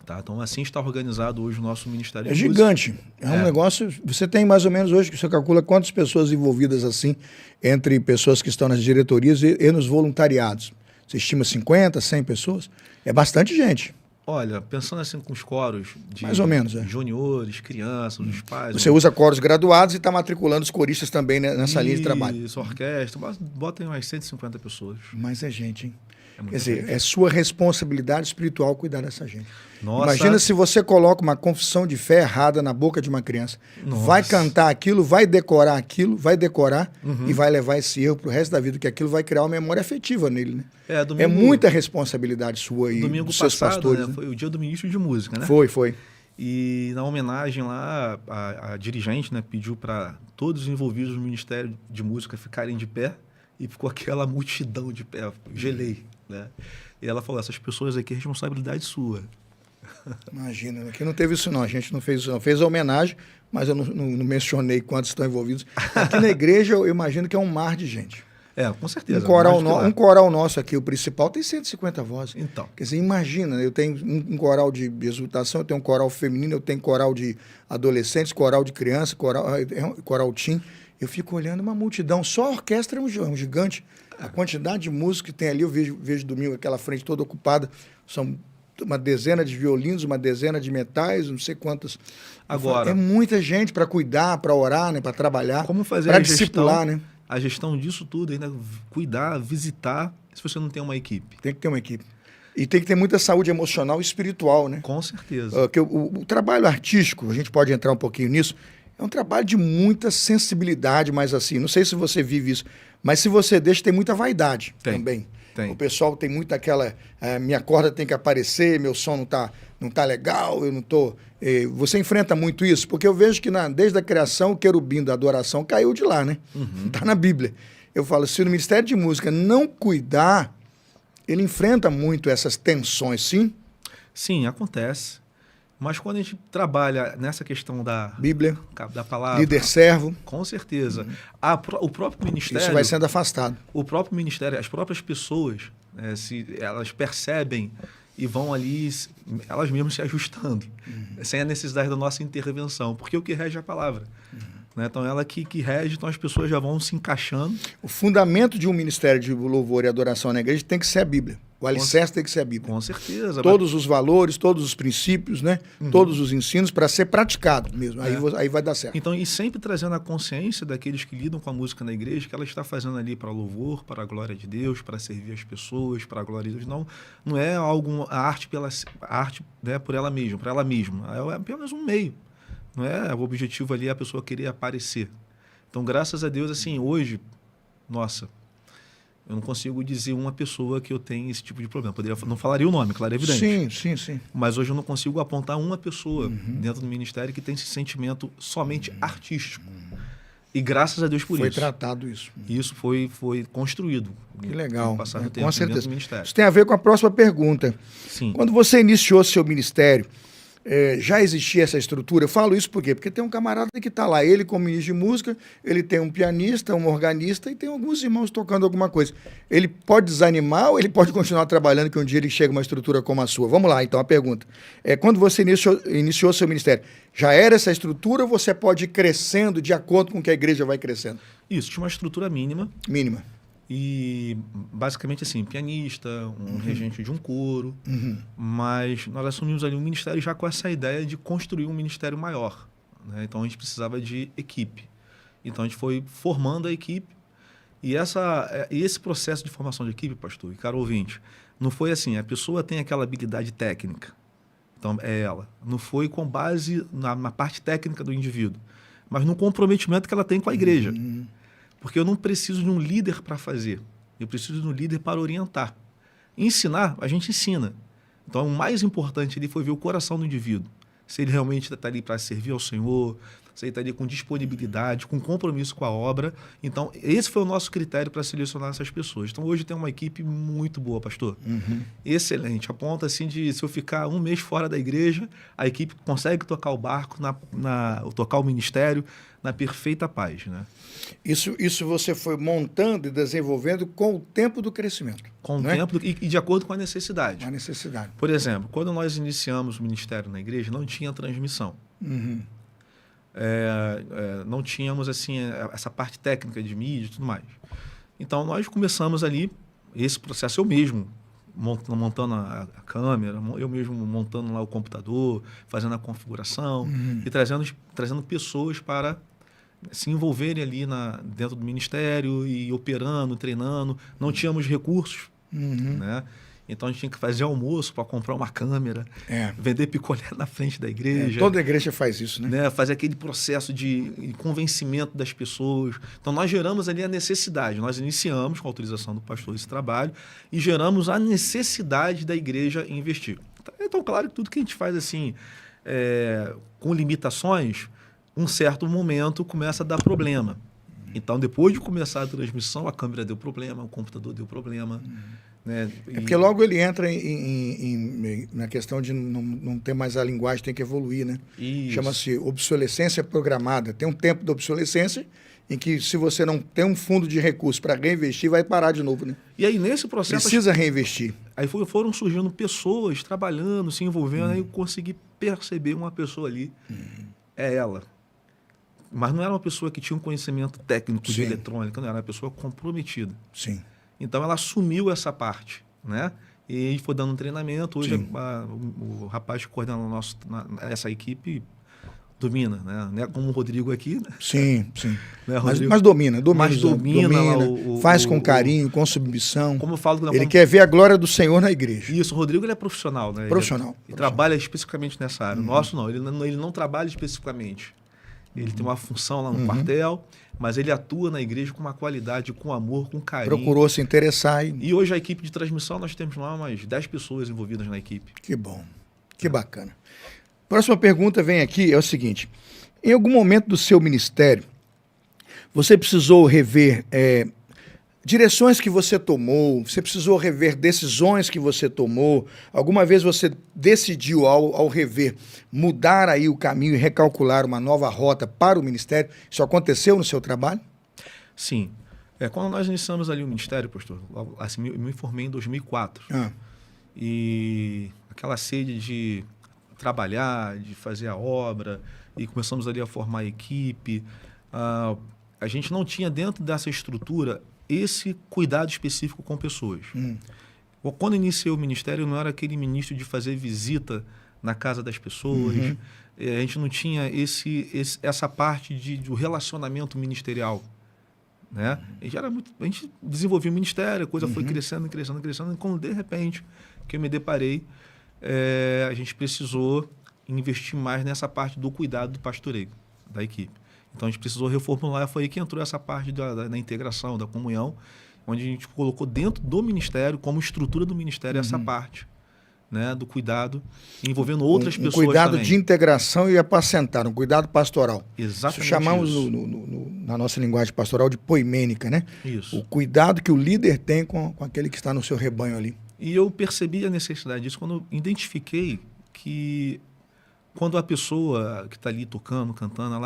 Tá? Então, assim está organizado hoje o nosso Ministério de Música. Gigante. É um negócio... Você tem mais ou menos hoje, que você calcula quantas pessoas envolvidas assim, entre pessoas que estão nas diretorias e nos voluntariados? Você estima 50, 100 pessoas? É bastante gente. Olha, pensando assim com os coros de mais ou menos, juniores, crianças, os pais... Você usa coros graduados e está matriculando os coristas também nessa linha de trabalho. Isso, orquestra, bota em umas 150 pessoas. Mas é gente, hein? Quer gente. dizer, é sua responsabilidade espiritual cuidar dessa gente. Nossa. Imagina se você coloca uma confissão de fé errada na boca de uma criança. Nossa. Vai cantar aquilo, vai decorar e vai levar esse erro pro resto da vida, que aquilo vai criar uma memória afetiva nele, né? É muita responsabilidade sua e dos seus pastores. Né? Foi o dia do ministro de música, né? Foi. E na homenagem lá, a dirigente, né, pediu para todos os envolvidos no Ministério de Música ficarem de pé e ficou aquela multidão de pé. Gelei, né? E ela falou, essas pessoas aqui é responsabilidade sua. Imagina, aqui não teve isso não, a gente não fez isso não. Fez a homenagem, mas eu não mencionei quantos estão envolvidos. Aqui na igreja eu imagino que é um mar de gente. Com certeza. Um coral nosso aqui, o principal, tem 150 vozes. Então. Quer dizer, imagina, eu tenho um coral de exultação, eu tenho um coral feminino, eu tenho coral de adolescentes, coral de criança, coral teen. eu fico olhando uma multidão. Só a orquestra é um gigante. A quantidade de músicos que tem ali, eu vejo domingo aquela frente toda ocupada. São uma dezena de violinos, uma dezena de metais, não sei quantas. Agora, é muita gente para cuidar, para orar, né, para trabalhar, como fazer para a gestão, discipular, né? a gestão disso tudo, ainda cuidar, visitar, se você não tem uma equipe? Tem que ter uma equipe. E tem que ter muita saúde emocional e espiritual, né? Com certeza. Que o trabalho artístico, a gente pode entrar um pouquinho nisso, é um trabalho de muita sensibilidade, mas assim, não sei se você vive isso, mas se você deixa, tem muita vaidade também. Tem. O pessoal tem muito aquela, minha corda tem que aparecer, meu som não tá legal, eu não tô... você enfrenta muito isso? Porque eu vejo que desde a criação, o querubim da adoração caiu de lá, né? Tá na Bíblia. Eu falo, se o Ministério de Música não cuidar, ele enfrenta muito essas tensões, sim? Sim, acontece. Mas quando a gente trabalha nessa questão da Bíblia, da palavra... líder servo. Com certeza. O próprio ministério... Isso vai sendo afastado. O próprio ministério, as próprias pessoas, se elas percebem e vão ali, elas mesmas se ajustando, sem a necessidade da nossa intervenção, porque o que rege é a palavra. Né? Então, ela que rege, então as pessoas já vão se encaixando. O fundamento de um ministério de louvor e adoração na igreja tem que ser a Bíblia. O alicerce tem que ser a Bíblia. Com certeza. Todos os valores, todos os princípios, né? Todos os ensinos para ser praticado mesmo. Aí vai dar certo. Então, e sempre trazendo a consciência daqueles que lidam com a música na igreja, que ela está fazendo ali para louvor, para a glória de Deus, para servir as pessoas, para a glória de Deus. Não é a arte né, por ela mesma, para ela mesma. É apenas um meio. Não é o objetivo ali a pessoa querer aparecer. Então, graças a Deus, assim, hoje, nossa, eu não consigo dizer uma pessoa que eu tenho esse tipo de problema. Não falaria o nome, claro, é evidente. Sim. Mas hoje eu não consigo apontar uma pessoa dentro do ministério que tem esse sentimento somente artístico. E graças a Deus por foi isso. Foi tratado isso. Isso foi construído. Que legal. No passar do tempo, com certeza. Do ministério. Isso tem a ver com a próxima pergunta. Sim. Quando você iniciou seu ministério, já existia essa estrutura? Eu falo isso por quê? Porque tem um camarada que está lá, ele como ministro de música, ele tem um pianista, um organista e tem alguns irmãos tocando alguma coisa. Ele pode desanimar ou ele pode continuar trabalhando que um dia ele chega a uma estrutura como a sua? Vamos lá, então, a pergunta. Quando você iniciou seu ministério, já era essa estrutura ou você pode ir crescendo de acordo com que a igreja vai crescendo? Isso, tinha uma estrutura mínima. Mínima. E basicamente assim, pianista, um regente de um coro, mas nós assumimos ali um ministério já com essa ideia de construir um ministério maior, né? Então a gente precisava de equipe. Então a gente foi formando a equipe e esse processo de formação de equipe, pastor e caro ouvinte, não foi assim, a pessoa tem aquela habilidade técnica, então é ela. Não foi com base na parte técnica do indivíduo, mas no comprometimento que ela tem com a igreja. Porque eu não preciso de um líder para fazer. Eu preciso de um líder para orientar. Ensinar, a gente ensina. Então, o mais importante ali foi ver o coração do indivíduo. Se ele realmente está ali para servir ao Senhor, se ele está ali com disponibilidade, com compromisso com a obra. Então, esse foi o nosso critério para selecionar essas pessoas. Então, hoje tem uma equipe muito boa, pastor. Excelente. A ponto, assim, de se eu ficar um mês fora da igreja, a equipe consegue tocar o barco, tocar o ministério na perfeita paz, né? Isso você foi montando e desenvolvendo com o tempo do crescimento. Com o tempo e de acordo com a necessidade. A necessidade. Por exemplo, quando nós iniciamos o ministério na igreja, não tinha transmissão. Não tínhamos assim essa parte técnica de mídia e tudo mais. Então, nós começamos ali esse processo, eu mesmo montando a câmera, eu mesmo montando lá o computador, fazendo a configuração e trazendo pessoas para se envolverem ali dentro do ministério e operando, treinando. Não tínhamos recursos, né? Então a gente tinha que fazer almoço para comprar uma câmera, vender picolé na frente da igreja. Toda igreja faz isso, né? Fazer aquele processo de convencimento das pessoas. Então nós geramos ali a necessidade. Nós iniciamos com a autorização do pastor esse trabalho e geramos a necessidade da igreja investir. Então, claro que tudo que a gente faz assim, com limitações, um certo momento começa a dar problema. Então, depois de começar a transmissão, a câmera deu problema, o computador deu problema. Né? Porque logo ele entra na questão de não ter mais a linguagem, tem que evoluir, né? Chama-se obsolescência programada. Tem um tempo de obsolescência em que, se você não tem um fundo de recursos para reinvestir, vai parar de novo, né? E aí, nesse processo... Precisa reinvestir. Aí foram surgindo pessoas trabalhando, se envolvendo, aí eu consegui perceber uma pessoa ali. É ela. Mas não era uma pessoa que tinha um conhecimento técnico de Sim. eletrônica, não, era uma pessoa comprometida. Sim. Então ela assumiu essa parte, né? E foi dando um treinamento. Hoje Sim. o rapaz que coordena essa equipe domina, né? Não é como o Rodrigo aqui, né? Sim, sim. Né, Mas, Rodrigo? mas domina, Mas domina lá faz com carinho, com submissão. Como eu falo, Ele quer ver a glória do Senhor na igreja. Isso, o Rodrigo ele é profissional, né? Profissional. Ele trabalha especificamente nessa área. O nosso não, ele não trabalha especificamente. Ele tem uma função lá no quartel, mas ele atua na igreja com uma qualidade, com amor, com carinho. Procurou se interessar E hoje a equipe de transmissão, nós temos lá umas 10 pessoas envolvidas na equipe. Que bom, que bacana. Próxima pergunta vem aqui, é o seguinte. Em algum momento do seu ministério, você precisou rever direções que você tomou, você precisou rever decisões que você tomou, alguma vez você decidiu, ao rever, mudar aí o caminho e recalcular uma nova rota para o ministério? Isso aconteceu no seu trabalho? Sim. Quando nós iniciamos ali o ministério, pastor, assim, eu me formei em 2004. E aquela sede de trabalhar, de fazer a obra, e começamos ali a formar a equipe. A gente não tinha dentro dessa estrutura esse cuidado específico com pessoas. Quando iniciei o ministério, eu não era aquele ministro de fazer visita na casa das pessoas. A gente não tinha essa parte do relacionamento ministerial. Né? A gente desenvolvia o ministério, a coisa foi crescendo, crescendo, crescendo, e quando de repente que eu me deparei, a gente precisou investir mais nessa parte do cuidado do pastoreio da equipe. Então a gente precisou reformular, foi aí que entrou essa parte da integração, da comunhão, onde a gente colocou dentro do ministério, como estrutura do ministério, essa parte, né, do cuidado, envolvendo outras pessoas cuidado também. de integração e apacentar, um cuidado pastoral. Exatamente. Isso chamamos isso. na nossa linguagem pastoral de poimênica, né? Isso. O cuidado que o líder tem com aquele que está no seu rebanho ali. E eu percebi a necessidade disso quando eu identifiquei que quando a pessoa que está ali tocando, cantando,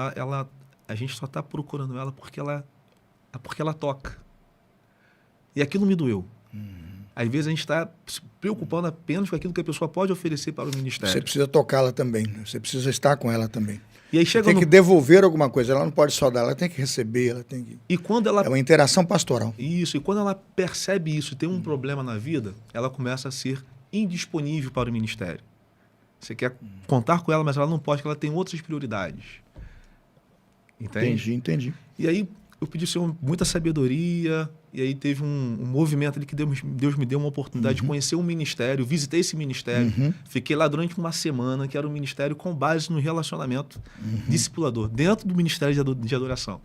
a gente só está procurando ela porque ela toca. E aquilo me doeu. Às vezes a gente está se preocupando apenas com aquilo que a pessoa pode oferecer para o ministério. Você precisa tocá-la também, né? Você precisa estar com ela também. E aí Tem que devolver alguma coisa, ela não pode só dar, ela tem que receber, ela tem que... E quando ela... É uma interação pastoral. Isso, e quando ela percebe isso e tem um problema na vida, ela começa a ser indisponível para o ministério. Você quer contar com ela, mas ela não pode, porque ela tem outras prioridades. Entende? Entendi. E aí eu pedi ao Senhor muita sabedoria, e aí teve um movimento ali que Deus me deu uma oportunidade de conhecer um ministério, visitei esse ministério, fiquei lá durante uma semana, que era um ministério com base no relacionamento discipulador, dentro do ministério de adoração.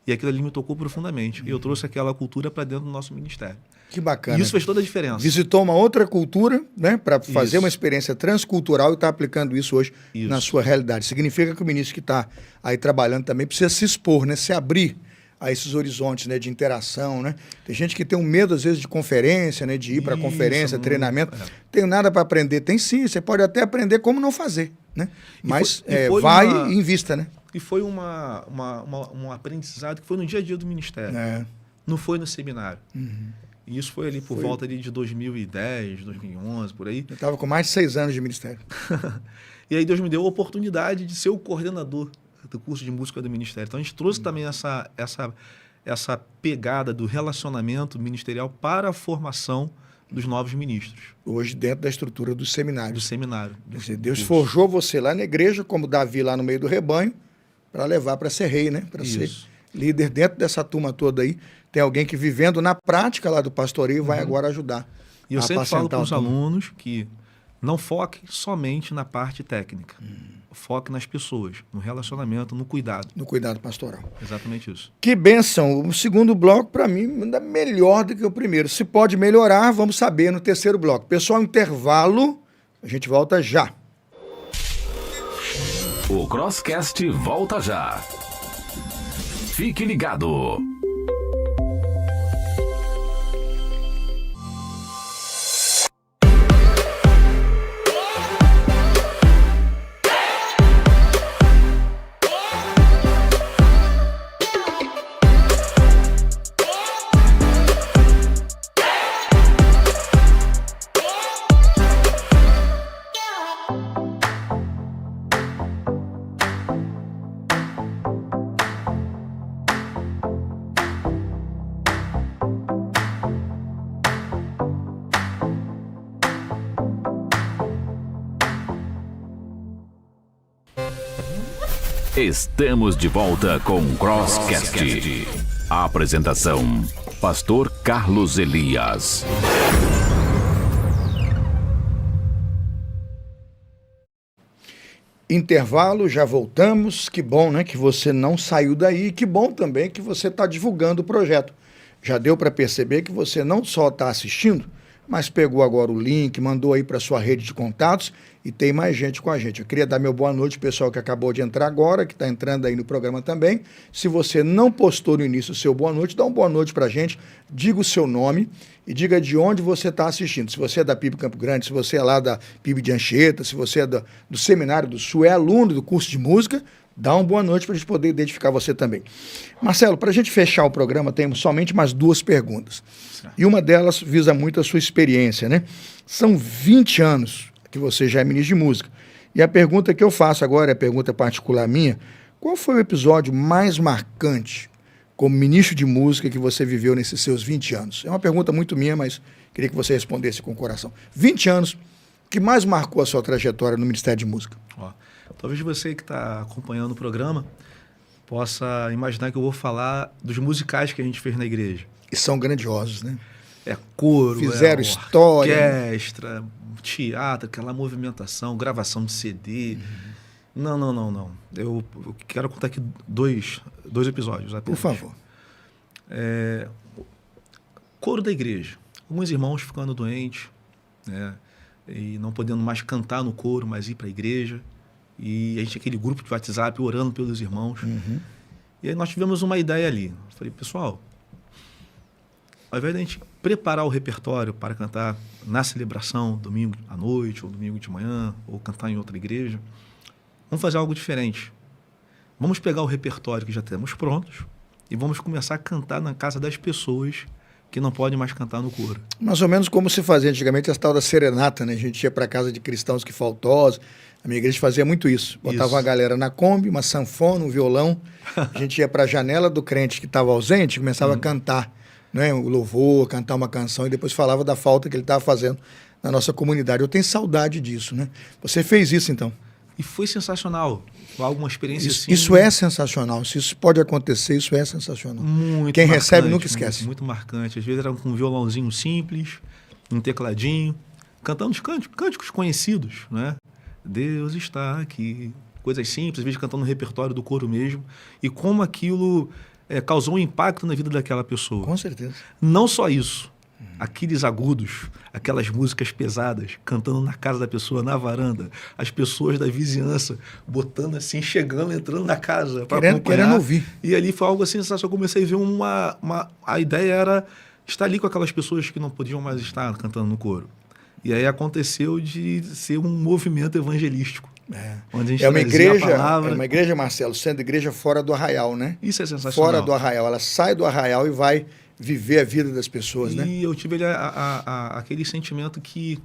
E aquilo ali me tocou profundamente. E eu trouxe aquela cultura para dentro do nosso ministério. Que bacana. E isso fez toda a diferença. Visitou uma outra cultura, né, para fazer Isso. uma experiência transcultural e está aplicando isso hoje Isso. na sua realidade. Significa que o ministro que está aí trabalhando também precisa se expor, né, se abrir a esses horizontes, né, de interação, né? Tem gente que tem um medo às vezes de conferência, né, de ir para Isso, conferência, não- treinamento. é. Tenho nada para aprender. Tem sim, você pode até aprender como não fazer, né? Mas foi vai uma- e invista, né? E foi um aprendizado que foi no dia a dia do ministério. É. Não foi no seminário. E isso foi ali por volta ali de 2010, 2011, por aí. Eu estava com mais de 6 anos de ministério. E aí Deus me deu a oportunidade de ser o coordenador do curso de música do ministério. Então a gente trouxe também essa pegada do relacionamento ministerial para a formação dos novos ministros, Hoje dentro da estrutura do do seminário. seminário. Quer dizer, Deus forjou você lá na igreja, como Davi lá no meio do rebanho, para levar para ser rei, né? Para ser Isso. líder dentro dessa turma toda aí. Tem alguém que vivendo na prática lá do pastoreio vai agora ajudar. E eu a sempre falo apacentar para os a turma. alunos que não foque somente na parte técnica. Foque nas pessoas, no relacionamento, no cuidado. No cuidado pastoral. Exatamente isso. Que bênção! O segundo bloco, para mim, ainda melhor do que o primeiro. Se pode melhorar, vamos saber no terceiro bloco. Pessoal, intervalo, a gente volta já. O Crosscast volta já. Fique ligado. Estamos de volta com Crosscast. Apresentação: Pastor Carlos Elias. Intervalo, já voltamos. Que bom, né, que você não saiu daí. Que bom também que você está divulgando o projeto. Já deu para perceber que você não só está assistindo, mas pegou agora o link, mandou aí para sua rede de contatos e tem mais gente com a gente. Eu queria dar meu boa noite, pessoal que acabou de entrar agora, que está entrando aí no programa também. Se você não postou no início o seu boa noite, dá um boa noite para a gente, diga o seu nome e diga de onde você está assistindo. Se você é da PIB Campo Grande, se você é lá da PIB de Anchieta, se você é do Seminário do Sul, é aluno do curso de música, dá uma boa noite para a gente poder identificar você também. Marcelo, para a gente fechar o programa, temos somente mais 2 perguntas. E uma delas visa muito a sua experiência, né? São 20 anos que você já é ministro de música. E a pergunta que eu faço agora, é a pergunta particular minha, qual foi o episódio mais marcante como ministro de música que você viveu nesses seus 20 anos? É uma pergunta muito minha, mas queria que você respondesse com o coração. 20 anos, o que mais marcou a sua trajetória no Ministério de Música? Talvez você que está acompanhando o programa possa imaginar que eu vou falar dos musicais que a gente fez na igreja. E são grandiosos, né? Coro, fizeram história, orquestra, teatro, aquela movimentação, gravação de CD. Não. Eu quero contar aqui dois episódios apenas. Por favor. Coro da igreja. Alguns irmãos ficando doentes, né? E não podendo mais cantar no coro, mas ir para a igreja. E a gente tinha aquele grupo de WhatsApp orando pelos irmãos. E aí nós tivemos uma ideia ali. Eu falei, pessoal, ao invés de a gente preparar o repertório para cantar na celebração, domingo à noite, ou domingo de manhã, ou cantar em outra igreja, vamos fazer algo diferente. Vamos pegar o repertório que já temos prontos e vamos começar a cantar na casa das pessoas que não podem mais cantar no coro. Mais ou menos como se fazia antigamente as tal da serenata, né? A gente ia para casa de cristãos que faltosos. A minha igreja fazia muito isso. Botava uma galera na Kombi, uma sanfona, um violão. A gente ia para a janela do crente que estava ausente e começava a cantar, né? O louvor, cantar uma canção e depois falava da falta que ele estava fazendo na nossa comunidade. Eu tenho saudade disso, né? Você fez isso, então? E foi sensacional. Foi alguma experiência assim. Isso é sensacional. Se isso pode acontecer, isso é sensacional. Muito Quem marcante, recebe nunca esquece. Muito marcante. Às vezes era com um violãozinho simples, um tecladinho, cantando os cânticos conhecidos, né? Deus está aqui. Coisas simples, às vezes cantando no repertório do coro mesmo. E como aquilo causou um impacto na vida daquela pessoa. Com certeza. Não só isso. Aqueles agudos, aquelas músicas pesadas, cantando na casa da pessoa, na varanda, as pessoas da vizinhança botando assim, chegando, entrando na casa para acompanhar. Querendo ouvir. E ali foi algo assim, eu comecei a ver a ideia era estar ali com aquelas pessoas que não podiam mais estar cantando no coro. E aí aconteceu de ser um movimento evangelístico. Onde a gente é uma igreja, Marcelo, sendo igreja fora do arraial, né? Isso é sensacional. Fora do arraial. Ela sai do arraial e vai viver a vida das pessoas, né? E eu tive aquele sentimento que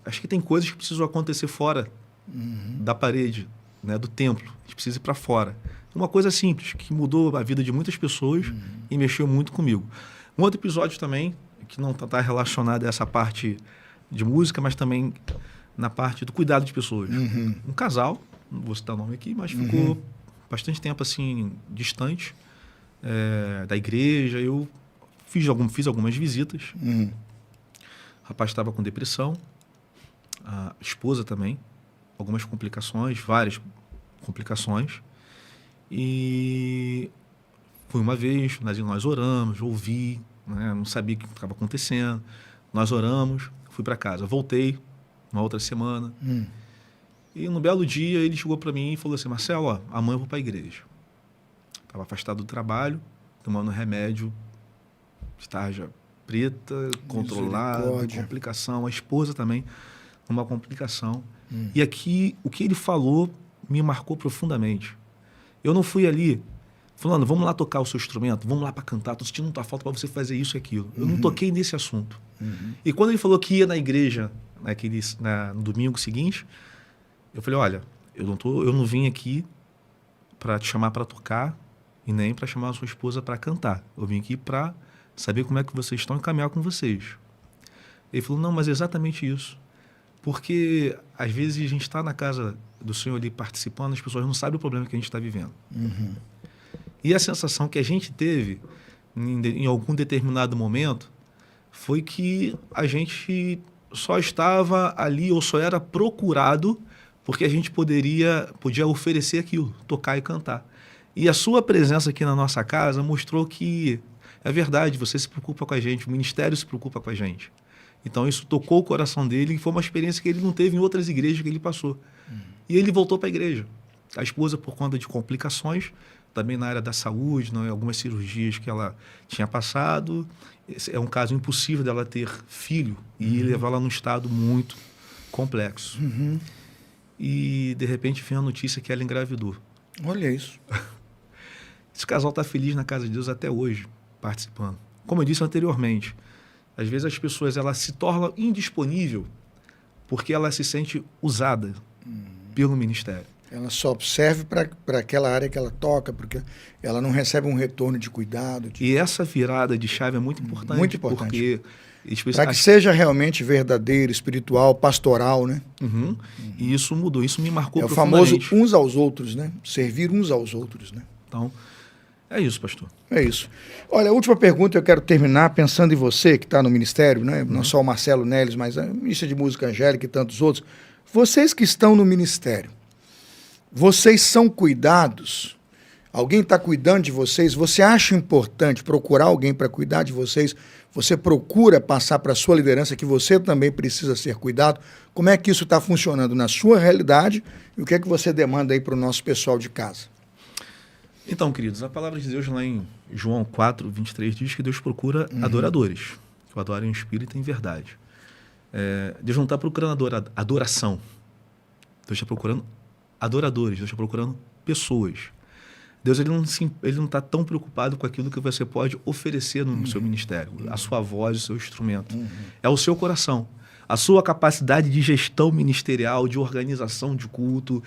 acho que tem coisas que precisam acontecer fora da parede, né, do templo. A gente precisa ir para fora. Uma coisa simples, que mudou a vida de muitas pessoas e mexeu muito comigo. Um outro episódio também, que não está relacionado a essa parte de música, mas também na parte do cuidado de pessoas. Um casal, não vou citar o nome aqui, mas ficou bastante tempo assim, distante da igreja. Eu fiz algumas visitas. O rapaz estava com depressão, a esposa também, algumas complicações, várias complicações. E fui uma vez, nós oramos, ouvi, né, não sabia o que estava acontecendo. Nós oramos, fui para casa. Voltei uma outra semana. E no belo dia ele chegou para mim e falou assim, Marcelo, amanhã eu vou para a igreja. Estava afastado do trabalho, tomando remédio, tarja preta, controlado, complicação. A esposa também, uma complicação. E aqui, o que ele falou me marcou profundamente. Eu não fui ali falando, vamos lá tocar o seu instrumento, vamos lá para cantar, estou sentindo muita falta para você fazer isso e aquilo. Eu não toquei nesse assunto. E quando ele falou que ia na igreja no domingo seguinte, eu falei, olha, eu não vim aqui para te chamar para tocar e nem para chamar a sua esposa para cantar. Eu vim aqui para saber como é que vocês estão e caminhar com vocês. Ele falou, não, mas é exatamente isso. Porque, às vezes, a gente está na casa do Senhor ali participando, as pessoas não sabem o problema que a gente está vivendo. E a sensação que a gente teve em algum determinado momento foi que a gente só estava ali ou só era procurado porque a gente podia oferecer aquilo, tocar e cantar. E a sua presença aqui na nossa casa mostrou que é verdade, você se preocupa com a gente, o ministério se preocupa com a gente. Então isso tocou o coração dele e foi uma experiência que ele não teve em outras igrejas que ele passou. E ele voltou para a igreja. A esposa, por conta de complicações, também na área da saúde, né, algumas cirurgias que ela tinha passado. É um caso impossível dela ter filho e levá-la num estado muito complexo. E, de repente, vem a notícia que ela engravidou. Olha isso. Esse casal está feliz na casa de Deus até hoje, participando. Como eu disse anteriormente, às vezes as pessoas ela se tornam indisponível porque ela se sente usada pelo ministério. Ela só serve para aquela área que ela toca, porque ela não recebe um retorno de cuidado. E essa virada de chave é muito importante. Muito importante. Para que seja realmente verdadeiro, espiritual, pastoral, né? E isso mudou, isso me marcou profundamente. É o famoso uns aos outros, né? Servir uns aos outros, né? Então, é isso, pastor. É isso. Olha, a última pergunta eu quero terminar pensando em você que está no ministério, né? Não só o Marcelo Neles, mas a ministra de música Angélica e tantos outros. Vocês que estão no ministério, vocês são cuidados? Alguém está cuidando de vocês? Você acha importante procurar alguém para cuidar de vocês? Você procura passar para a sua liderança que você também precisa ser cuidado? Como é que isso está funcionando na sua realidade? E o que é que você demanda aí para o nosso pessoal de casa? Então, queridos, a palavra de Deus lá em João 4, 23 diz que Deus procura adoradores, que o adorem em espírito e em verdade. Deus não está procurando adoração. Deus está procurando adoradores, Deus está procurando pessoas. Deus ele não está tão preocupado com aquilo que você pode oferecer no seu ministério, a sua voz, o seu instrumento. É o seu coração, a sua capacidade de gestão ministerial, de organização de culto.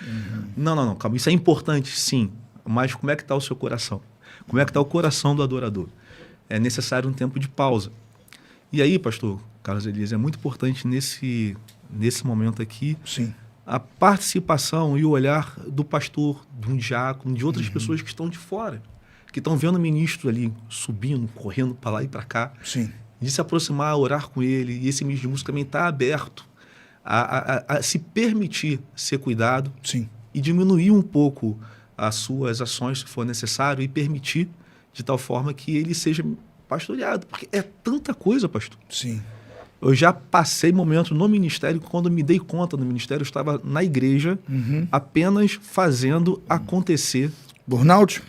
Não, calma, isso é importante, sim, mas como é que está o seu coração? Como é que está o coração do adorador? É necessário um tempo de pausa. E aí, pastor Carlos Elias, é muito importante nesse momento aqui, sim, a participação e o olhar do pastor, de um diácono, de outras pessoas que estão de fora, que estão vendo o ministro ali subindo, correndo para lá e para cá, sim, de se aproximar, orar com ele. E esse ministro de música também está aberto a se permitir ser cuidado, sim, e diminuir um pouco as suas ações, se for necessário, e permitir de tal forma que ele seja pastoreado. Porque é tanta coisa, pastor. sim. Eu já passei momentos no ministério, quando me dei conta no ministério, eu estava na igreja, apenas fazendo acontecer. Burnout?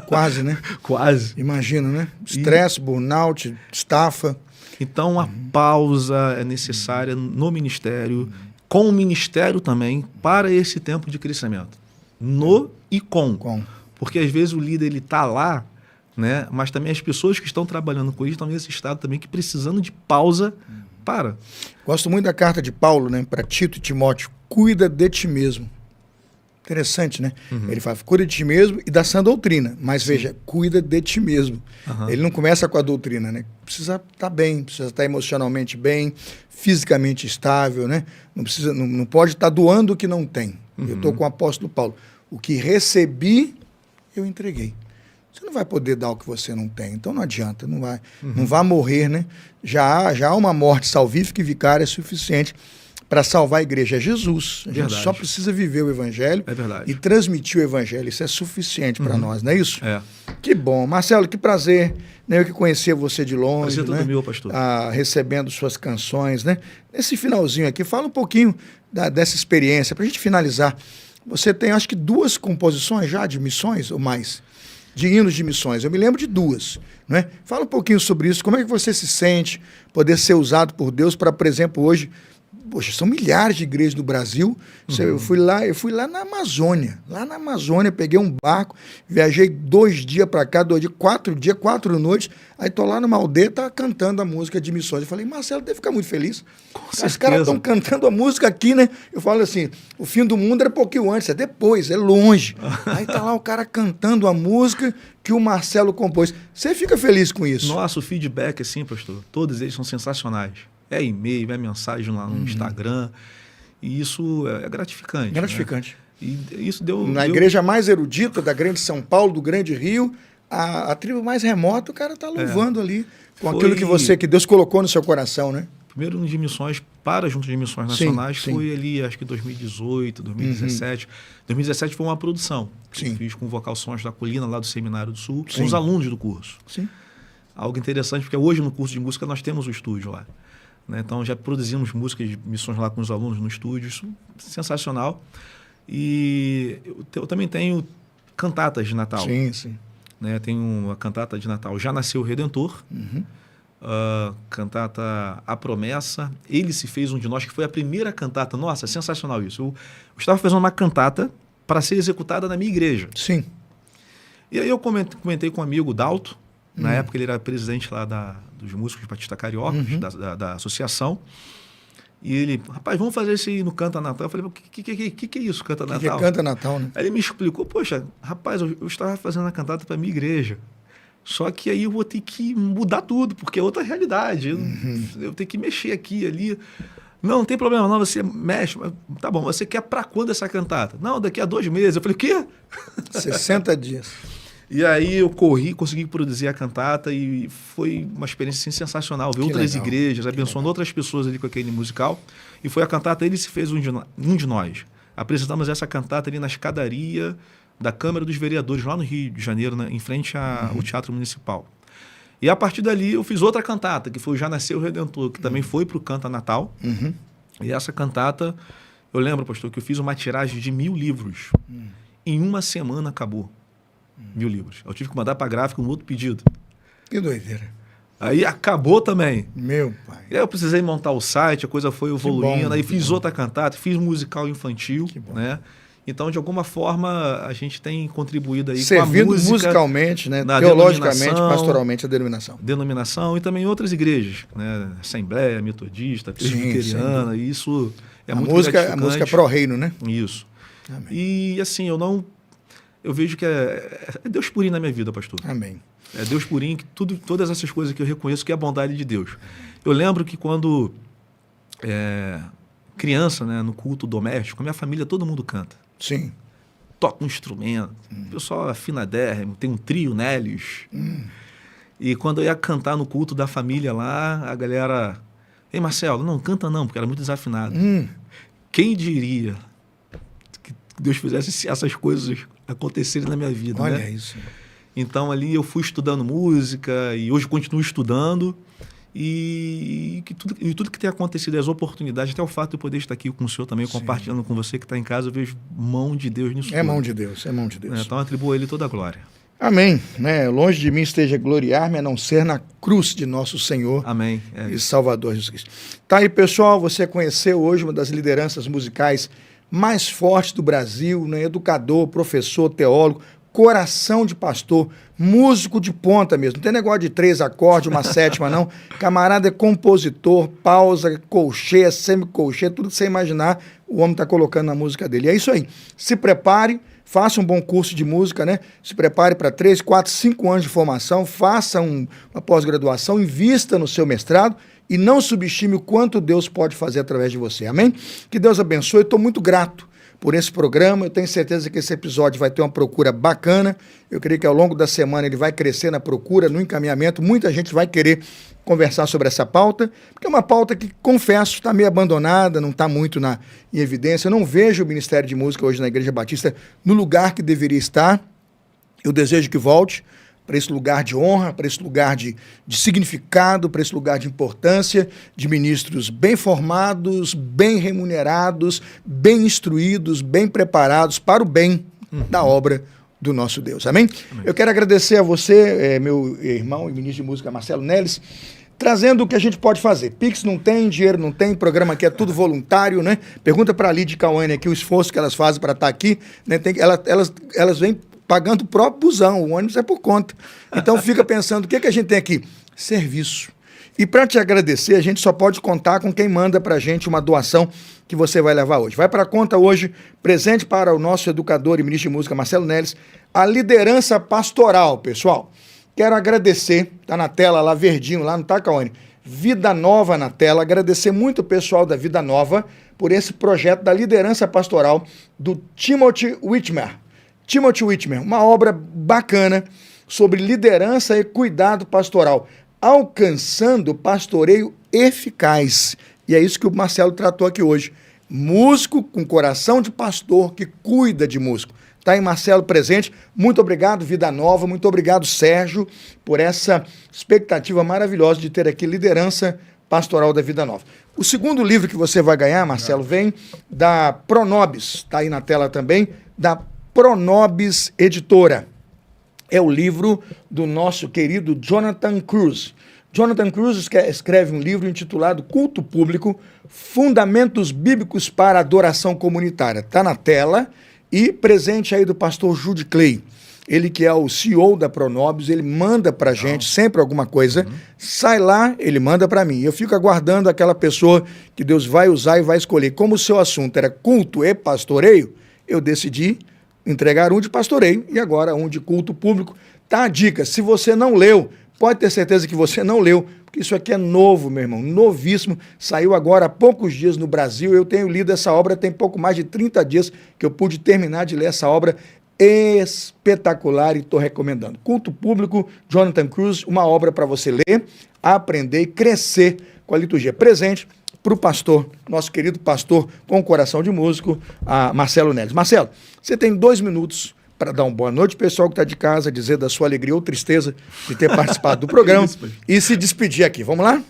Quase, né? Quase. Imagino, né? Estresse, burnout, estafa. Então, a pausa é necessária no ministério, com o ministério também, para esse tempo de crescimento. No e com. Porque, às vezes, o líder está lá, né? Mas também as pessoas que estão trabalhando com ele estão nesse estado também que precisando de pausa para. Gosto muito da carta de Paulo, né, para Tito e Timóteo. Cuida de ti mesmo. Interessante, né? Ele fala, cuida de ti mesmo e da sã doutrina. Mas veja, cuida de ti mesmo. Ele não começa com a doutrina, né? Precisa estar bem, precisa estar emocionalmente bem, fisicamente estável, né? Não pode estar doando o que não tem. Eu estou com o apóstolo Paulo. O que recebi, eu entreguei. Você não vai poder dar o que você não tem, então não adianta, não vai morrer, né? Já há uma morte salvífica e vicária suficiente para salvar a igreja. É Jesus. A gente só precisa viver o evangelho e transmitir o evangelho. Isso é suficiente para nós, não é isso? É. Que bom. Marcelo, que prazer, né? Eu que conhecia você de longe. Prazer todo meu, pastor. Recebendo suas canções, né? Nesse finalzinho aqui, fala um pouquinho dessa experiência, para a gente finalizar. Você tem, acho que 2 composições já de missões ou mais? De hinos de missões. Eu me lembro de 2, né? Fala um pouquinho sobre isso. Como é que você se sente poder ser usado por Deus para, por exemplo, hoje... Poxa, são milhares de igrejas do Brasil. Eu fui lá na Amazônia. Lá na Amazônia, peguei um barco, viajei 2 dias para cá, 2 dias, 4 dias, 4 noites. Aí tô lá numa aldeia, tá cantando a música de missões. Eu falei, Marcelo, deve ficar muito feliz. Os caras estão cantando a música aqui, né? Eu falo assim, o fim do mundo era um pouquinho antes, é depois, é longe. Aí tá lá o cara cantando a música que o Marcelo compôs. Você fica feliz com isso? Nossa, o feedback, assim, pastor, todos eles são sensacionais. É e-mail, é mensagem lá no Instagram. E isso é gratificante. Gratificante. Né? E isso deu... Na igreja mais erudita da grande São Paulo, do grande Rio, a tribo mais remota, o cara está louvando ali com aquilo que Deus colocou no seu coração, né? Primeiro de missões para junto de missões nacionais foi ali, acho que 2018, 2017. 2017 foi uma produção que eu fiz com o Vocal Sons da Colina, lá do Seminário do Sul, com os alunos do curso. Sim. Algo interessante, porque hoje no curso de música nós temos o estúdio lá. Né? Então já produzimos músicas de missões lá com os alunos no estúdio, isso é sensacional. E eu também tenho cantatas de Natal. Sim, sim. Né? Tenho uma cantata de Natal, Já Nasceu o Redentor. Cantata A Promessa, Ele Se Fez Um de Nós, que foi a primeira cantata. Nossa, sensacional isso. Eu estava fazendo uma cantata para ser executada na minha igreja. Sim. E aí eu comentei com um amigo, Dalto, na época ele era presidente lá dos músicos Batista Cariocas, da associação, e ele, rapaz, vamos fazer isso aí no Canta Natal. Eu falei, o que é isso, Canta Natal? Que Canta Natal, né? Aí ele me explicou, poxa, rapaz, eu estava fazendo a cantata para a minha igreja. Só que aí eu vou ter que mudar tudo, porque é outra realidade. Eu tenho que mexer aqui, ali. Não tem problema, não, você mexe. Mas, tá bom, você quer para quando essa cantata? Não, daqui a 2 meses. Eu falei, o quê? 60 dias. E aí eu consegui produzir a cantata e foi uma experiência assim, sensacional. Ver outras igrejas, abençoando outras pessoas ali com aquele musical. E foi a cantata Ele Se Fez Um de Nós. Apresentamos essa cantata ali na escadaria da Câmara dos Vereadores, lá no Rio de Janeiro, né, em frente ao Teatro Municipal. E a partir dali eu fiz outra cantata, que foi o Já Nasceu o Redentor, que também foi para o Canta Natal. E essa cantata, eu lembro, pastor, que eu fiz uma tiragem de 1000 livros. Em uma semana acabou 1000 livros. Eu tive que mandar para a gráfica um outro pedido. Que doideira. Aí acabou também. Meu pai. E aí eu precisei montar o site, a coisa foi evoluindo. bom, Aí fiz outra cantata, fiz musical infantil, né? Então, de alguma forma, a gente tem contribuído aí servindo com a música musicalmente, né, teologicamente, pastoralmente a denominação e também outras igrejas, né, Assembleia, Metodista, Presbiteriana, e isso é muito gratificante. A música é pró-reino, né? Isso. Amém. E assim, eu vejo que é Deus purinho na minha vida, pastor. Amém. É Deus purinho, que todas essas coisas que eu reconheço que é a bondade de Deus. Eu lembro que quando criança, né, no culto doméstico, minha família, todo mundo canta. Sim. Toca um instrumento, o pessoal afina dérrimo, tem um trio, Nélios. E quando eu ia cantar no culto da família lá, a galera... Ei, Marcelo, não canta não, porque era muito desafinado. Quem diria que Deus fizesse essas coisas acontecerem na minha vida, Olha né? isso. Então ali eu fui estudando música e hoje continuo estudando. E tudo que tem acontecido, as oportunidades, até o fato de eu poder estar aqui com o senhor também, compartilhando com você que está em casa, eu vejo mão de Deus nisso. É mão de Deus, é mão de Deus. Então atribuo a Ele toda a glória. Amém. Né? Longe de mim esteja gloriar-me, a não ser na cruz de nosso Senhor. Amém. E Salvador Jesus Cristo. Tá aí, pessoal, você conheceu hoje uma das lideranças musicais mais fortes do Brasil, né? Educador, professor, teólogo, coração de pastor, músico de ponta mesmo. Não tem negócio de 3 acordes, uma sétima, não. Camarada é compositor, pausa, colcheia, semicolcheia, tudo que você imaginar, o homem está colocando na música dele. É isso aí. Se prepare, faça um bom curso de música, né? Se prepare para 3, 4, 5 anos de formação, faça uma pós-graduação, invista no seu mestrado e não subestime o quanto Deus pode fazer através de você. Amém? Que Deus abençoe. Estou muito grato por esse programa. Eu tenho certeza que esse episódio vai ter uma procura bacana. Eu creio que ao longo da semana ele vai crescer na procura, no encaminhamento. Muita gente vai querer conversar sobre essa pauta, porque é uma pauta que, confesso, está meio abandonada, não está muito em evidência. Eu não vejo o Ministério de Música hoje na Igreja Batista no lugar que deveria estar. Eu desejo que volte para esse lugar de honra, para esse lugar de significado, para esse lugar de importância, de ministros bem formados, bem remunerados, bem instruídos, bem preparados para o bem da obra do nosso Deus. Amém? Eu quero agradecer a você, meu irmão e ministro de música Marcelo Neles, trazendo o que a gente pode fazer. Pix não tem, dinheiro não tem, programa aqui é tudo voluntário, né? Pergunta para a Lídia e Cauane aqui o esforço que elas fazem para estar aqui, né? Elas vêm pagando o próprio busão, o ônibus é por conta. Então fica pensando, o que a gente tem aqui? Serviço. E para te agradecer, a gente só pode contar com quem manda para a gente uma doação que você vai levar hoje. Vai para a conta hoje, presente para o nosso educador e ministro de música, Marcelo Neles, a liderança pastoral, pessoal. Quero agradecer, tá na tela lá, verdinho, lá, não tá, Cauane? Vida Nova na tela, agradecer muito o pessoal da Vida Nova por esse projeto da liderança pastoral do Timothy Whitmer. Timothy Whitmer, uma obra bacana sobre liderança e cuidado pastoral, alcançando pastoreio eficaz. E é isso que o Marcelo tratou aqui hoje. Músico com coração de pastor que cuida de músico. Tá aí Marcelo presente. Muito obrigado, Vida Nova. Muito obrigado, Sérgio, por essa expectativa maravilhosa de ter aqui liderança pastoral da Vida Nova. O segundo livro que você vai ganhar, Marcelo, vem da Pronobis. Tá aí na tela também, da Pronobis Editora. É o livro do nosso querido Jonathan Cruz. Jonathan Cruz escreve um livro intitulado Culto Público, Fundamentos Bíblicos para a Adoração Comunitária. Está na tela e presente aí do pastor Jude Clay. Ele que é o CEO da Pronobis, ele manda pra gente sempre alguma coisa, sai lá, ele manda para mim. Eu fico aguardando aquela pessoa que Deus vai usar e vai escolher. Como o seu assunto era culto e pastoreio, eu decidi entregar um de pastoreio e agora um de culto público. Tá a dica, se você não leu, pode ter certeza que você não leu, porque isso aqui é novo, meu irmão, novíssimo, saiu agora há poucos dias no Brasil, eu tenho lido essa obra, tem pouco mais de 30 dias que eu pude terminar de ler essa obra, espetacular e estou recomendando. Culto Público, Jonathan Cruz, uma obra para você ler, aprender e crescer com a liturgia. Presente para o pastor, nosso querido pastor com coração de músico, Marcelo Neles. Marcelo, você tem 2 minutos para dar uma boa noite, pessoal que está de casa, dizer da sua alegria ou tristeza de ter participado do programa e se despedir aqui. Vamos lá?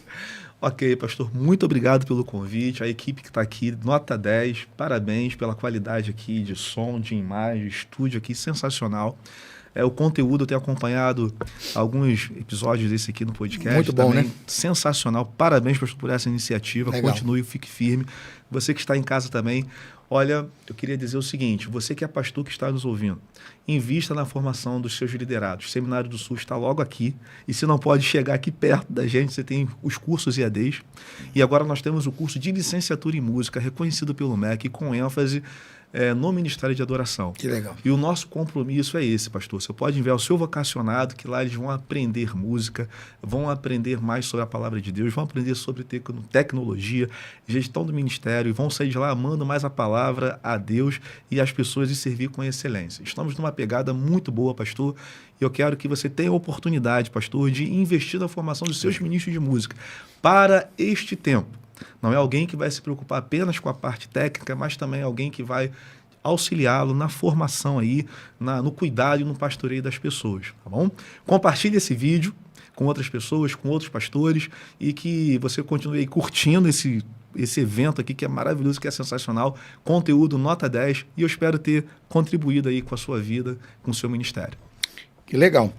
Ok, pastor, muito obrigado pelo convite. A equipe que está aqui, nota 10, parabéns pela qualidade aqui de som, de imagem, estúdio aqui, sensacional. O conteúdo, eu tenho acompanhado alguns episódios desse aqui no podcast. Muito bom, também, né? Sensacional. Parabéns, pastor, por essa iniciativa. Legal. Continue, fique firme. Você que está em casa também, olha, eu queria dizer o seguinte, você que é pastor que está nos ouvindo, invista na formação dos seus liderados. O Seminário do Sul está logo aqui, e se não pode chegar aqui perto da gente, você tem os cursos EADs, e agora nós temos o curso de licenciatura em música, reconhecido pelo MEC, com ênfase no Ministério de Adoração. Que legal. E o nosso compromisso é esse, pastor. Você pode enviar o seu vocacionado, que lá eles vão aprender música, vão aprender mais sobre a palavra de Deus, vão aprender sobre tecnologia, gestão do ministério, e vão sair de lá amando mais a palavra, a Deus e as pessoas e servir com excelência. Estamos numa pegada muito boa, pastor, e eu quero que você tenha a oportunidade, pastor, de investir na formação dos seus ministros de música para este tempo. Não é alguém que vai se preocupar apenas com a parte técnica, mas também alguém que vai auxiliá-lo na formação aí, no cuidado e no pastoreio das pessoas, tá bom? Compartilhe esse vídeo com outras pessoas, com outros pastores, e que você continue aí curtindo esse evento aqui que é maravilhoso, que é sensacional, conteúdo nota 10, e eu espero ter contribuído aí com a sua vida, com o seu ministério. Que legal.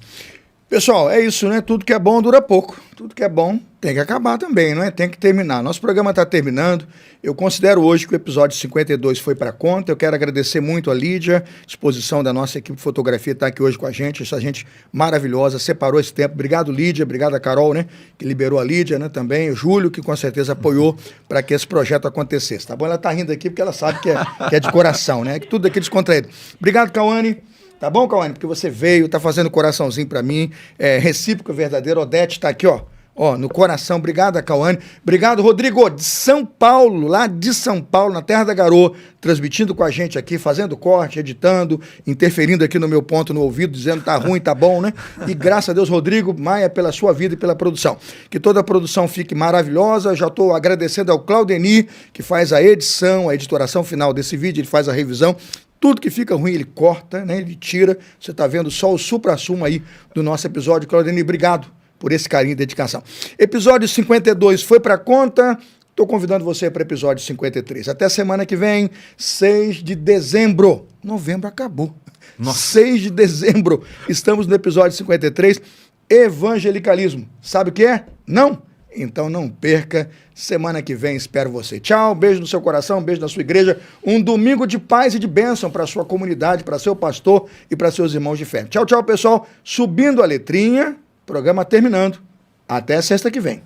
Pessoal, é isso, né? Tudo que é bom dura pouco. Tudo que é bom tem que acabar também, não é? Tem que terminar. Nosso programa está terminando. Eu considero hoje que o episódio 52 foi para conta. Eu quero agradecer muito a Lídia, exposição da nossa equipe de fotografia está aqui hoje com a gente, essa gente maravilhosa, separou esse tempo. Obrigado, Lídia, obrigado a Carol, né? Que liberou a Lídia, né? Também, o Júlio, que com certeza apoiou para que esse projeto acontecesse, tá bom? Ela está rindo aqui porque ela sabe que é de coração, né? Que tudo aqui descontraído. Obrigado, Cauane. Tá bom, Cauane? Porque você veio, tá fazendo coraçãozinho pra mim. Recíproca verdadeira. Odete tá aqui, ó, no coração. Obrigado, Cauane. Obrigado, Rodrigo, de São Paulo, lá de São Paulo, na Terra da Garoa, transmitindo com a gente aqui, fazendo corte, editando, interferindo aqui no meu ponto no ouvido, dizendo tá ruim, tá bom, né? E graças a Deus, Rodrigo Maia, pela sua vida e pela produção. Que toda a produção fique maravilhosa. Já tô agradecendo ao Claudenir, que faz a edição, a editoração final desse vídeo, ele faz a revisão. Tudo que fica ruim ele corta, né? Ele tira. Você está vendo só o supra-sumo aí do nosso episódio. Claudine, obrigado por esse carinho e dedicação. Episódio 52 foi para conta. Estou convidando você para o episódio 53. Até semana que vem, 6 de dezembro. Novembro acabou. Nossa. 6 de dezembro. Estamos no episódio 53. Evangelicalismo. Sabe o que é? Não? Então não perca, semana que vem espero você. Tchau, beijo no seu coração, beijo na sua igreja, um domingo de paz e de bênção para a sua comunidade, para seu pastor e para seus irmãos de fé. Tchau, tchau, pessoal. Subindo a letrinha, programa terminando. Até sexta que vem.